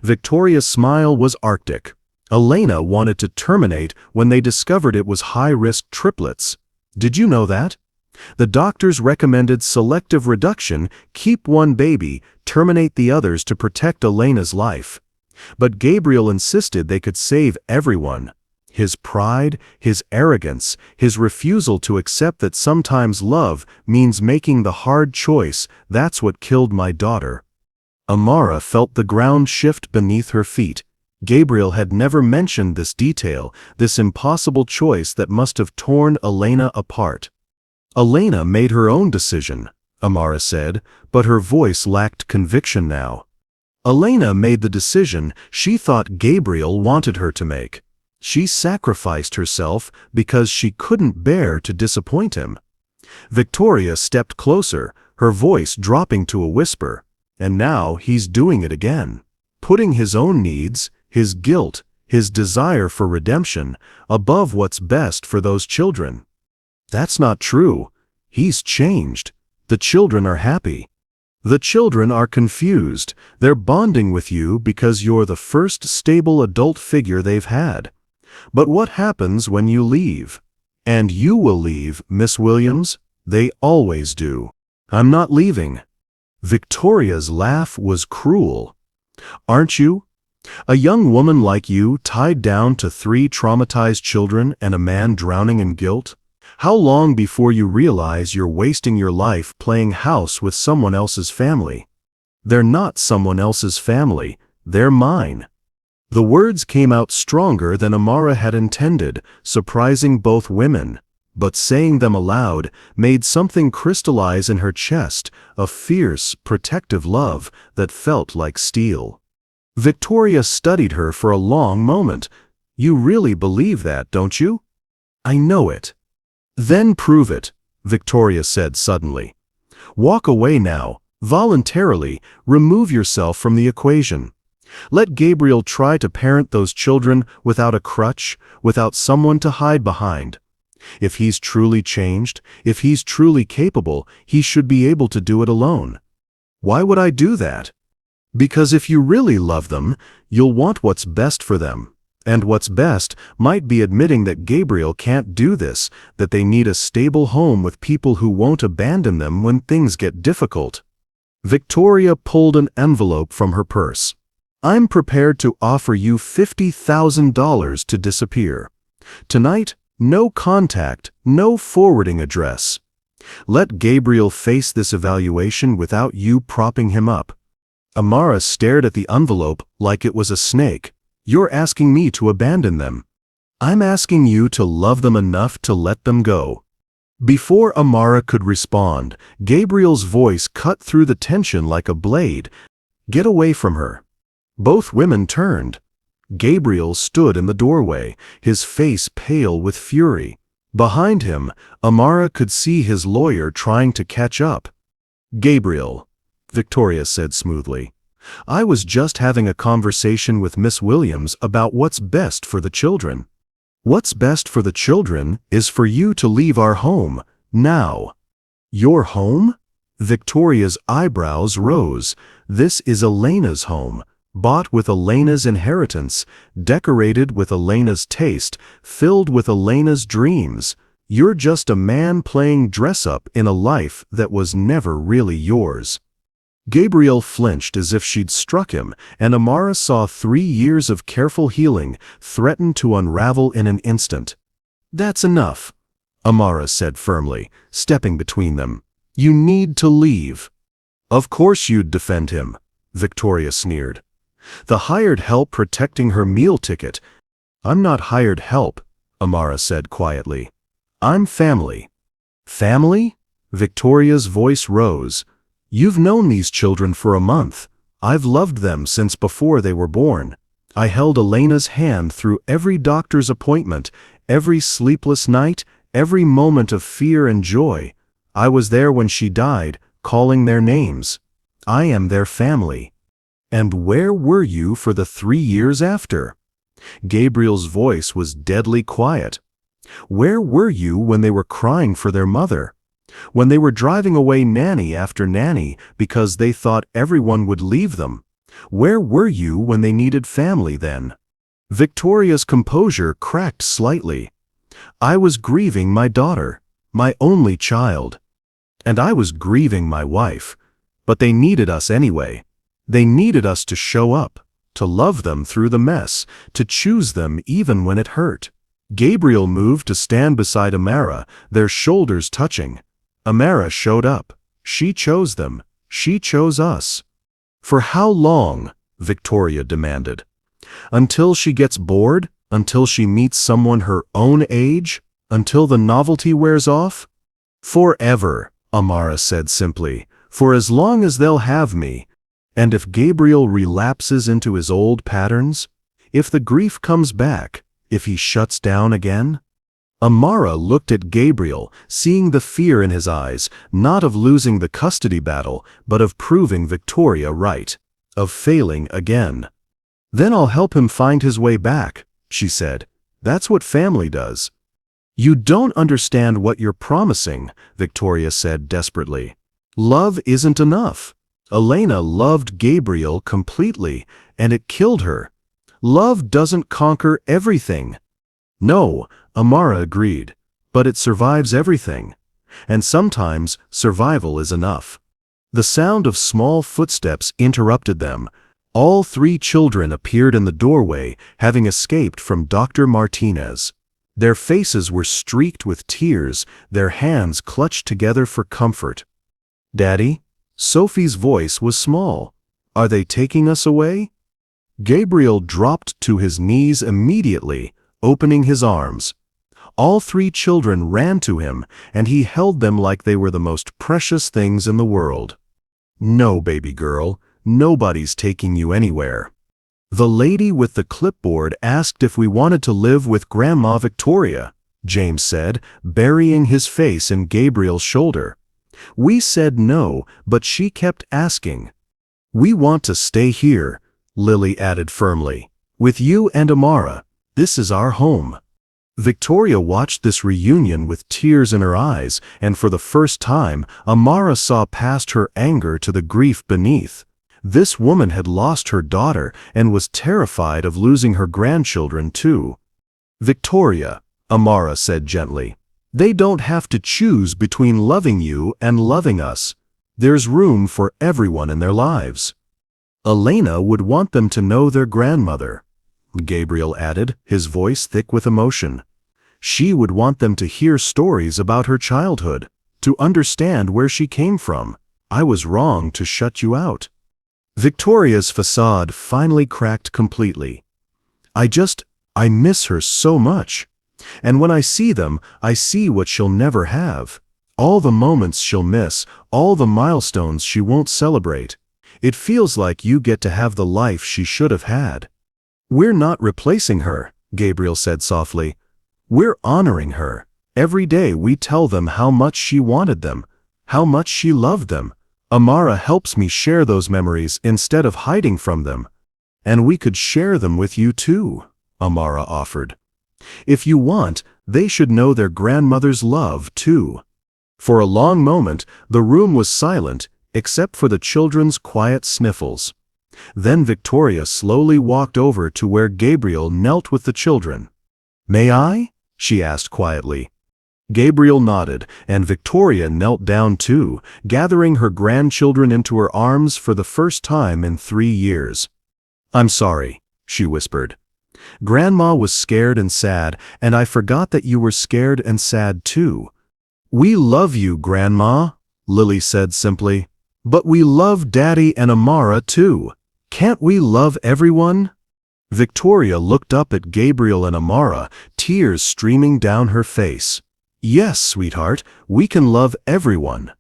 S1: Victoria's smile was arctic. "Elena wanted to terminate when they discovered it was high-risk triplets. Did you know that? The doctors recommended selective reduction, keep one baby, terminate the others to protect Elena's life. But Gabriel insisted they could save everyone. His pride, his arrogance, his refusal to accept that sometimes love means making the hard choice, that's what killed my daughter." Amara felt the ground shift beneath her feet. Gabriel had never mentioned this detail, this impossible choice that must have torn Elena apart. Elena made her own decision. Amara said, but her voice lacked conviction now. Elena made the decision she thought Gabriel wanted her to make. She sacrificed herself because she couldn't bear to disappoint him. Victoria stepped closer, her voice dropping to a whisper. And now he's doing it again. Putting his own needs, his guilt, his desire for redemption, above what's best for those children. That's not true. He's changed. The children are happy. The children are confused. They're bonding with you because you're the first stable adult figure they've had. But what happens when you leave? And you will leave, Miss Williams. They always do. I'm not leaving. Victoria's laugh was cruel. Aren't you? A young woman like you tied down to 3 traumatized children and a man drowning in guilt? How long before you realize you're wasting your life playing house with someone else's family? They're not someone else's family, they're mine. The words came out stronger than Amara had intended, surprising both women. But saying them aloud made something crystallize in her chest, a fierce, protective love that felt like steel. Victoria studied her for a long moment. You really believe that, don't you? I know it. Then prove it, Victoria said suddenly. Walk away now, voluntarily, remove yourself from the equation. Let Gabriel try to parent those children without a crutch, without someone to hide behind. If he's truly changed, if he's truly capable, he should be able to do it alone. Why would I do that? Because if you really love them, you'll want what's best for them. And what's best might be admitting that Gabriel can't do this, that they need a stable home with people who won't abandon them when things get difficult. Victoria pulled an envelope from her purse. I'm prepared to offer you $50,000 to disappear. Tonight, no contact, no forwarding address. Let Gabriel face this evaluation without you propping him up. Amara stared at the envelope like it was a snake. You're asking me to abandon them. I'm asking you to love them enough to let them go. Before Amara could respond, Gabriel's voice cut through the tension like a blade. Get away from her. Both women turned. Gabriel stood in the doorway, his face pale with fury. Behind him, Amara could see his lawyer trying to catch up. Gabriel, Victoria said smoothly, I was just having a conversation with Miss Williams about what's best for the children. What's best for the children is for you to leave our home, now. Your home? Victoria's eyebrows rose. This is Elena's home. Bought with Elena's inheritance, decorated with Elena's taste, filled with Elena's dreams. You're just a man playing dress-up in a life that was never really yours. Gabriel flinched as if she'd struck him, and Amara saw 3 years of careful healing threaten to unravel in an instant. That's enough, Amara said firmly, stepping between them. You need to leave. Of course you'd defend him, Victoria sneered. The hired help protecting her meal ticket. I'm not hired help, Amara said quietly. I'm family. Family? Victoria's voice rose. You've known these children for a month. I've loved them since before they were born. I held Elena's hand through every doctor's appointment, every sleepless night, every moment of fear and joy. I was there when she died, calling their names. I am their family. And where were you for the 3 years after? Gabriel's voice was deadly quiet. Where were you when they were crying for their mother? When they were driving away nanny after nanny because they thought everyone would leave them? Where were you when they needed family then? Victoria's composure cracked slightly. I was grieving my daughter, my only child. And I was grieving my wife. But they needed us anyway. They needed us to show up, to love them through the mess, to choose them even when it hurt. Gabriel moved to stand beside Amara, their shoulders touching. Amara showed up. She chose them. She chose us. For how long? Victoria demanded. Until she gets bored? Until she meets someone her own age? Until the novelty wears off? Forever, Amara said simply, "for as long as they'll have me. And if Gabriel relapses into his old patterns? If the grief comes back? If he shuts down again?" Amara looked at Gabriel, seeing the fear in his eyes, not of losing the custody battle, but of proving Victoria right, of failing again. "Then I'll help him find his way back," she said. "That's what family does." "You don't understand what you're promising," Victoria said desperately. "Love isn't enough. Elena loved Gabriel completely, and it killed her. Love doesn't conquer everything." "No," Amara agreed, "but it survives everything. And sometimes survival is enough." The sound of small footsteps interrupted them. All three children appeared in the doorway, having escaped from Dr. Martinez. Their faces were streaked with tears, their hands clutched together for comfort. "Daddy?" Sophie's voice was small. "Are they taking us away?" Gabriel dropped to his knees immediately, opening his arms. All three children ran to him, and he held them like they were the most precious things in the world. "No, baby girl, nobody's taking you anywhere." "The lady with the clipboard asked if we wanted to live with Grandma Victoria," James said, burying his face in Gabriel's shoulder. "We said no, but she kept asking." "We want to stay here," Lily added firmly. "With you and Amara. This is our home." Victoria watched this reunion with tears in her eyes, and for the first time, Amara saw past her anger to the grief beneath. This woman had lost her daughter and was terrified of losing her grandchildren too. "Victoria," Amara said gently, "they don't have to choose between loving you and loving us. There's room for everyone in their lives." "Elena would want them to know their grandmother," Gabriel added, his voice thick with emotion. "She would want them to hear stories about her childhood, to understand where she came from. I was wrong to shut you out." Victoria's facade finally cracked completely. I miss her so much. And when I see them, I see what she'll never have. All the moments she'll miss, all the milestones she won't celebrate. It feels like you get to have the life she should have had." "We're not replacing her," Gabriel said softly. "We're honoring her. Every day we tell them how much she wanted them, how much she loved them. Amara helps me share those memories instead of hiding from them. And we could share them with you too," Amara offered. "If you want, they should know their grandmother's love too." For a long moment, the room was silent, except for the children's quiet sniffles. Then Victoria slowly walked over to where Gabriel knelt with the children. "May I?" she asked quietly. Gabriel nodded, and Victoria knelt down too, gathering her grandchildren into her arms for the first time in 3 years. "I'm sorry," she whispered. "Grandma was scared and sad, and I forgot that you were scared and sad too." "We love you, Grandma," Lily said simply. "But we love Daddy and Amara too. Can't we love everyone?" Victoria looked up at Gabriel and Amara, tears streaming down her face. "Yes, sweetheart, we can love everyone."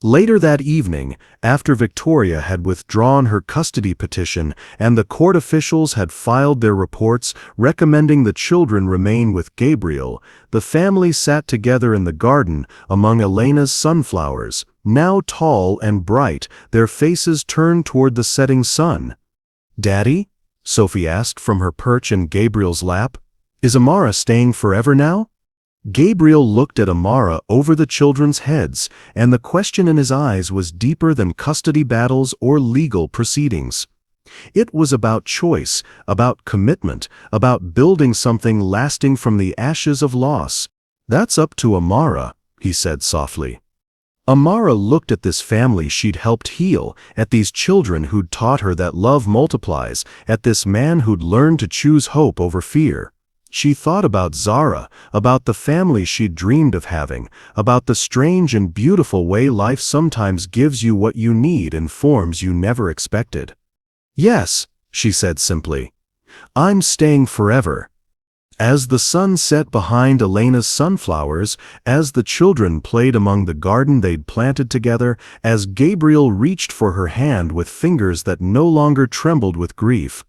S1: Later that evening, after Victoria had withdrawn her custody petition and the court officials had filed their reports recommending the children remain with Gabriel, the family sat together in the garden among Elena's sunflowers, now tall and bright, their faces turned toward the setting sun. "Daddy?" Sophie asked from her perch in Gabriel's lap. "Is Amara staying forever now?" Gabriel looked at Amara over the children's heads, and the question in his eyes was deeper than custody battles or legal proceedings. It was about choice, about commitment, about building something lasting from the ashes of loss. "That's up to Amara," he said softly. Amara looked at this family she'd helped heal, at these children who'd taught her that love multiplies, at this man who'd learned to choose hope over fear. She thought about Zara, about the family she'd dreamed of having, about the strange and beautiful way life sometimes gives you what you need in forms you never expected. "Yes," she said simply. "I'm staying forever." As the sun set behind Elena's sunflowers, as the children played among the garden they'd planted together, as Gabriel reached for her hand with fingers that no longer trembled with grief,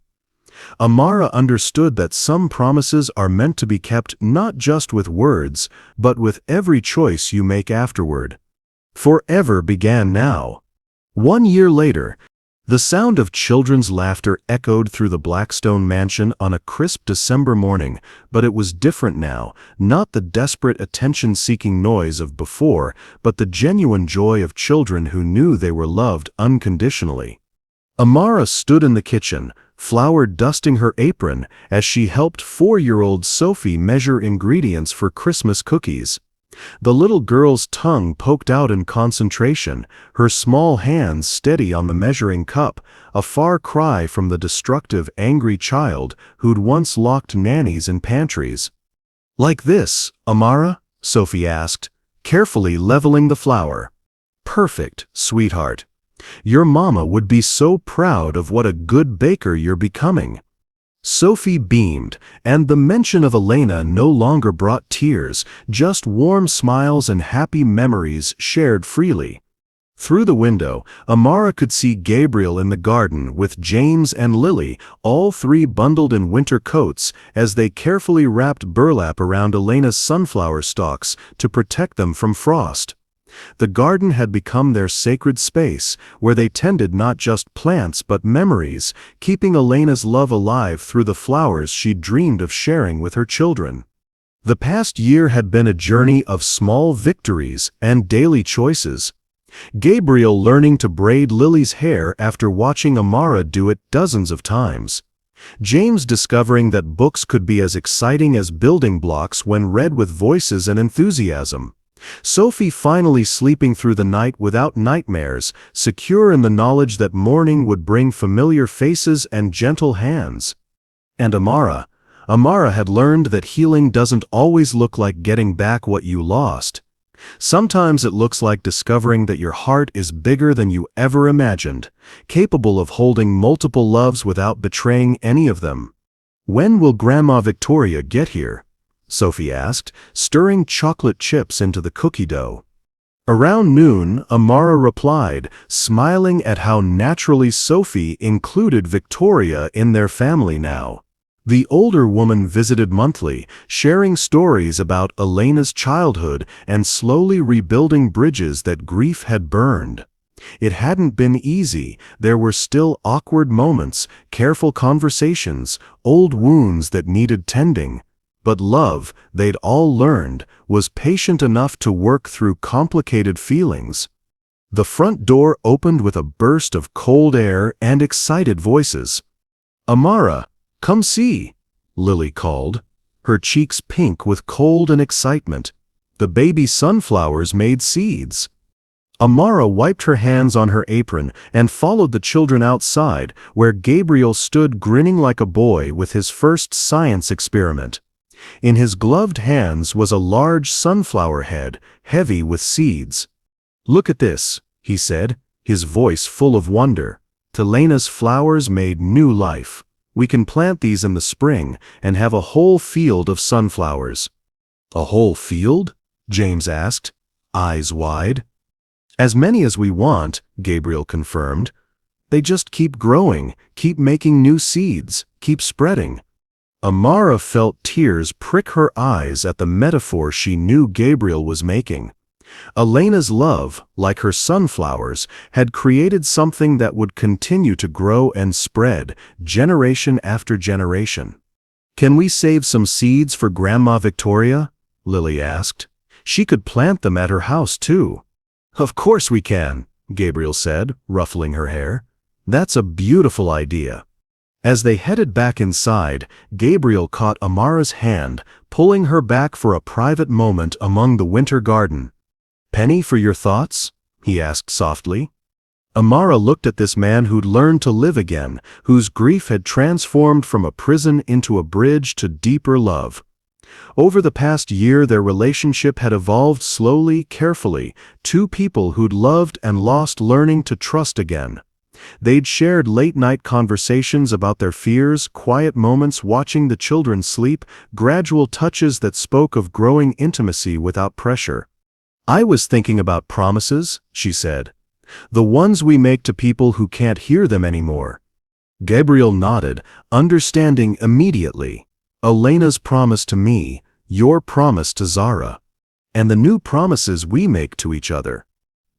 S1: Amara understood that some promises are meant to be kept not just with words, but with every choice you make afterward. Forever began now. 1 year later, the sound of children's laughter echoed through the Blackstone mansion on a crisp December morning, but it was different now, not the desperate attention-seeking noise of before, but the genuine joy of children who knew they were loved unconditionally. Amara stood in the kitchen, flour dusting her apron, as she helped 4-year-old Sophie measure ingredients for Christmas cookies. The little girl's tongue poked out in concentration, her small hands steady on the measuring cup, a far cry from the destructive, angry child who'd once locked nannies in pantries. "Like this, Amara?" Sophie asked, carefully leveling the flour. "Perfect, sweetheart. Your mama would be so proud of what a good baker you're becoming." Sophie beamed, and the mention of Elena no longer brought tears, just warm smiles and happy memories shared freely. Through the window, Amara could see Gabriel in the garden with James and Lily, all three bundled in winter coats, as they carefully wrapped burlap around Elena's sunflower stalks to protect them from frost. The garden had become their sacred space, where they tended not just plants but memories, keeping Elena's love alive through the flowers she dreamed of sharing with her children. The past year had been a journey of small victories and daily choices. Gabriel learning to braid Lily's hair after watching Amara do it dozens of times. James discovering that books could be as exciting as building blocks when read with voices and enthusiasm. Sophie finally sleeping through the night without nightmares, secure in the knowledge that morning would bring familiar faces and gentle hands. And Amara had learned that healing doesn't always look like getting back what you lost. Sometimes it looks like discovering that your heart is bigger than you ever imagined, capable of holding multiple loves without betraying any of them. "When will Grandma Victoria get here?" Sophie asked, stirring chocolate chips into the cookie dough. Around noon, Amara replied, smiling at how naturally Sophie included Victoria in their family now. The older woman visited monthly, sharing stories about Elena's childhood and slowly rebuilding bridges that grief had burned. It hadn't been easy. There were still awkward moments, careful conversations, old wounds that needed tending. But love, they'd all learned, was patient enough to work through complicated feelings. The front door opened with a burst of cold air and excited voices. "Amara, come see," Lily called, her cheeks pink with cold and excitement. The baby sunflowers made seeds. Amara wiped her hands on her apron and followed the children outside, where Gabriel stood grinning like a boy with his first science experiment. In his gloved hands was a large sunflower head, heavy with seeds. "Look at this," he said, his voice full of wonder. "Elena's flowers made new life. We can plant these in the spring and have a whole field of sunflowers." "A whole field?" James asked, eyes wide. "As many as we want," Gabriel confirmed. "They just keep growing, keep making new seeds, keep spreading." Amara felt tears prick her eyes at the metaphor she knew Gabriel was making. Elena's love, like her sunflowers, had created something that would continue to grow and spread, generation after generation. "Can we save some seeds for Grandma Victoria?" Lily asked. "She could plant them at her house, too." "Of course we can," Gabriel said, ruffling her hair. "That's a beautiful idea." As they headed back inside, Gabriel caught Amara's hand, pulling her back for a private moment among the winter garden. "Penny for your thoughts?" he asked softly. Amara looked at this man who'd learned to live again, whose grief had transformed from a prison into a bridge to deeper love. Over the past year, their relationship had evolved slowly, carefully, two people who'd loved and lost learning to trust again. They'd shared late-night conversations about their fears, quiet moments watching the children sleep, gradual touches that spoke of growing intimacy without pressure. "I was thinking about promises," she said. "The ones we make to people who can't hear them anymore." Gabriel nodded, understanding immediately. "Elena's promise to me, your promise to Zara. And the new promises we make to each other."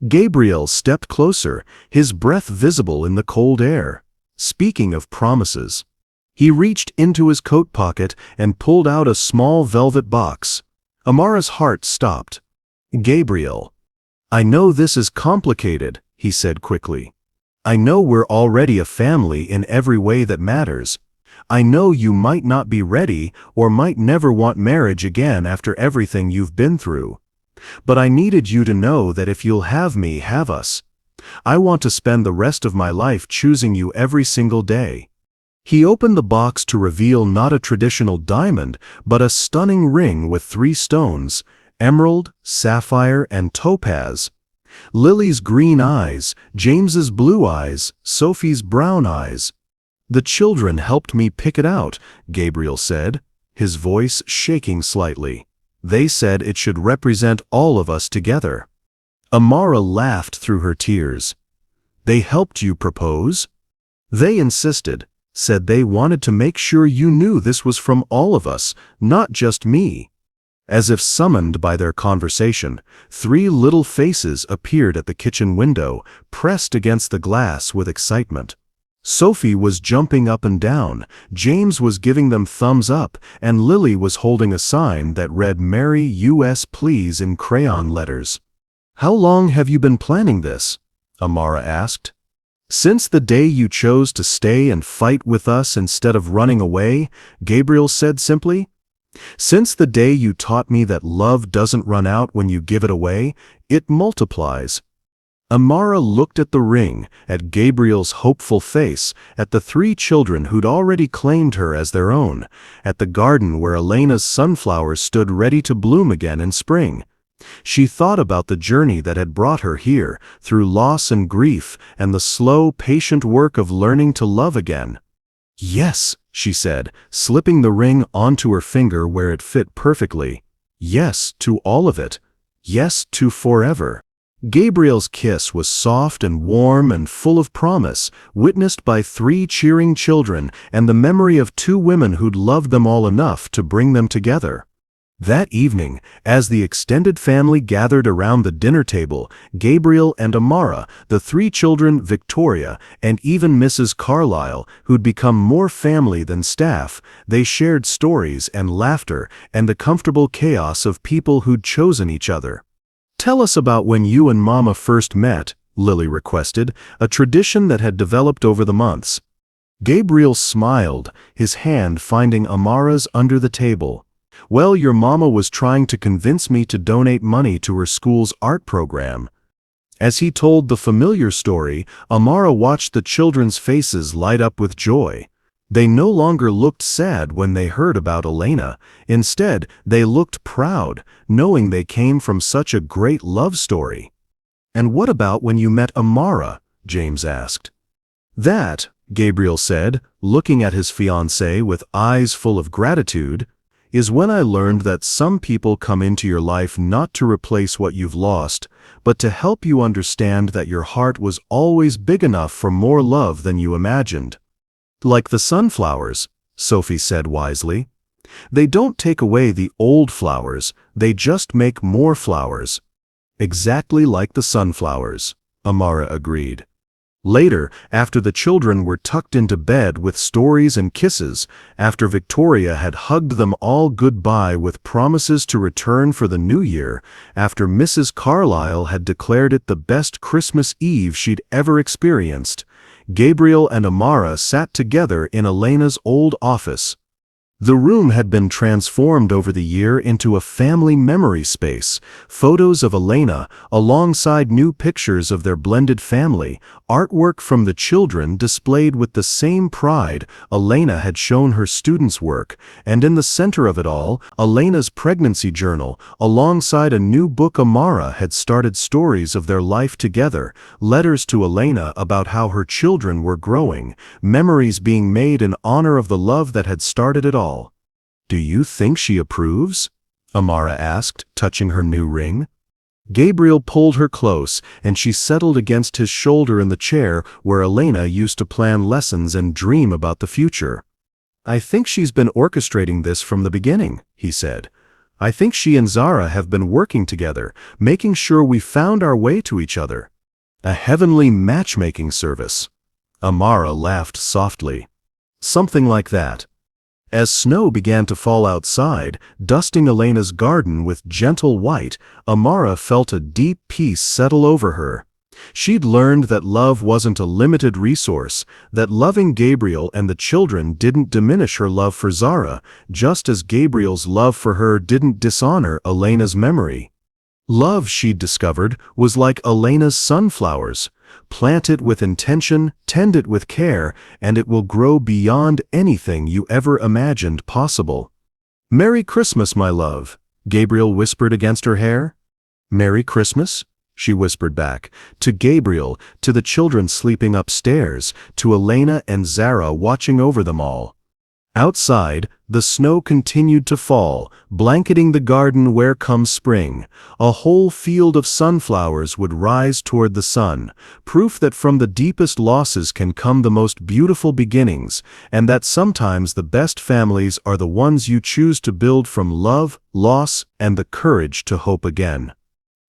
S1: Gabriel stepped closer, his breath visible in the cold air. Speaking of promises, he reached into his coat pocket and pulled out a small velvet box. Amara's heart stopped. "Gabriel, I know this is complicated," he said quickly. "I know we're already a family in every way that matters. I know you might not be ready or might never want marriage again after everything you've been through. But I needed you to know that if you'll have me, have us. I want to spend the rest of my life choosing you every single day." He opened the box to reveal not a traditional diamond, but a stunning ring with 3 stones: emerald, sapphire, and topaz. Lily's green eyes, James's blue eyes, Sophie's brown eyes. "The children helped me pick it out," Gabriel said, his voice shaking slightly. "They said it should represent all of us together." Amara laughed through her tears. "They helped you propose?" "They insisted, said they wanted to make sure you knew this was from all of us, not just me." As if summoned by their conversation, 3 little faces appeared at the kitchen window, pressed against the glass with excitement. Sophie was jumping up and down, James was giving them thumbs up, and Lily was holding a sign that read "Marry US Please" in crayon letters. "How long have you been planning this?" Amara asked. "Since the day you chose to stay and fight with us instead of running away," Gabriel said simply. "Since the day you taught me that love doesn't run out when you give it away, it multiplies." Amara looked at the ring, at Gabriel's hopeful face, at the 3 children who'd already claimed her as their own, at the garden where Elena's sunflowers stood ready to bloom again in spring. She thought about the journey that had brought her here, through loss and grief, and the slow, patient work of learning to love again. "Yes," she said, slipping the ring onto her finger where it fit perfectly. "Yes to all of it. Yes to forever." Gabriel's kiss was soft and warm and full of promise, witnessed by 3 cheering children and the memory of 2 women who'd loved them all enough to bring them together. That evening, as the extended family gathered around the dinner table, Gabriel and Amara, the 3 children, Victoria, and even Mrs. Carlyle, who'd become more family than staff, they shared stories and laughter and the comfortable chaos of people who'd chosen each other. "Tell us about when you and Mama first met," Lily requested, a tradition that had developed over the months. Gabriel smiled, his hand finding Amara's under the table. "Well, your mama was trying to convince me to donate money to her school's art program." As he told the familiar story, Amara watched the children's faces light up with joy. They no longer looked sad when they heard about Elena. Instead, they looked proud, knowing they came from such a great love story. "And what about when you met Amara?" James asked. "That," Gabriel said, looking at his fiancée with eyes full of gratitude, "is when I learned that some people come into your life not to replace what you've lost, but to help you understand that your heart was always big enough for more love than you imagined." "Like the sunflowers," Sophie said wisely. "They don't take away the old flowers, they just make more flowers." "Exactly like the sunflowers," Amara agreed. Later, after the children were tucked into bed with stories and kisses, after Victoria had hugged them all goodbye with promises to return for the new year, after Mrs. Carlyle had declared it the best Christmas Eve she'd ever experienced, Gabriel and Amara sat together in Elena's old office. The room had been transformed over the year into a family memory space. Photos of Elena, alongside new pictures of their blended family, artwork from the children displayed with the same pride Elena had shown her students' work, and in the center of it all, Elena's pregnancy journal, alongside a new book Amara had started stories of their life together, letters to Elena about how her children were growing, memories being made in honor of the love that had started it all. "Do you think she approves?" Amara asked, touching her new ring. Gabriel pulled her close, and she settled against his shoulder in the chair where Elena used to plan lessons and dream about the future. "I think she's been orchestrating this from the beginning," he said. "I think she and Zara have been working together, making sure we found our way to each other. A heavenly matchmaking service." Amara laughed softly. "Something like that." As snow began to fall outside, dusting Elena's garden with gentle white, Amara felt a deep peace settle over her. She'd learned that love wasn't a limited resource, that loving Gabriel and the children didn't diminish her love for Zara, just as Gabriel's love for her didn't dishonor Elena's memory. Love, she'd discovered, was like Elena's sunflowers. Plant it with intention, tend it with care, and it will grow beyond anything you ever imagined possible. "Merry Christmas, my love," Gabriel whispered against her hair. "Merry Christmas," she whispered back, to Gabriel, to the children sleeping upstairs, to Elena and Zara watching over them all. Outside, the snow continued to fall, blanketing the garden where comes spring. A whole field of sunflowers would rise toward the sun, proof that from the deepest losses can come the most beautiful beginnings, and that sometimes the best families are the ones you choose to build from love, loss, and the courage to hope again.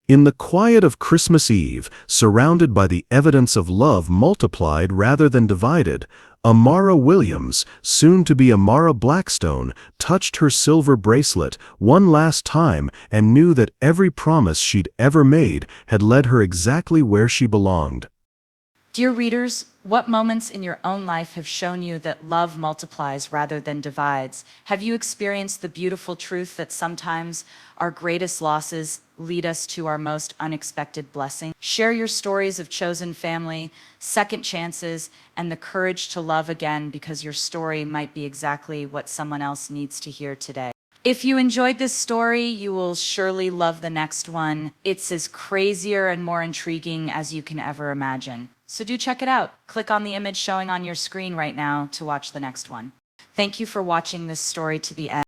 S1: In the quiet of Christmas Eve, surrounded by the evidence of love multiplied rather than divided, Amara Williams, soon to be Amara Blackstone, touched her silver bracelet one last time and knew that every promise she'd ever made had led her exactly where she belonged.
S2: Dear readers, what moments in your own life have shown you that love multiplies rather than divides? Have you experienced the beautiful truth that sometimes our greatest losses lead us to our most unexpected blessing? Share your stories of chosen family, second chances, and the courage to love again, because your story might be exactly what someone else needs to hear today. If you enjoyed this story, you will surely love the next one. It's as crazier and more intriguing as you can ever imagine. So do check it out. Click on the image showing on your screen right now to watch the next one. Thank you for watching this story to the end.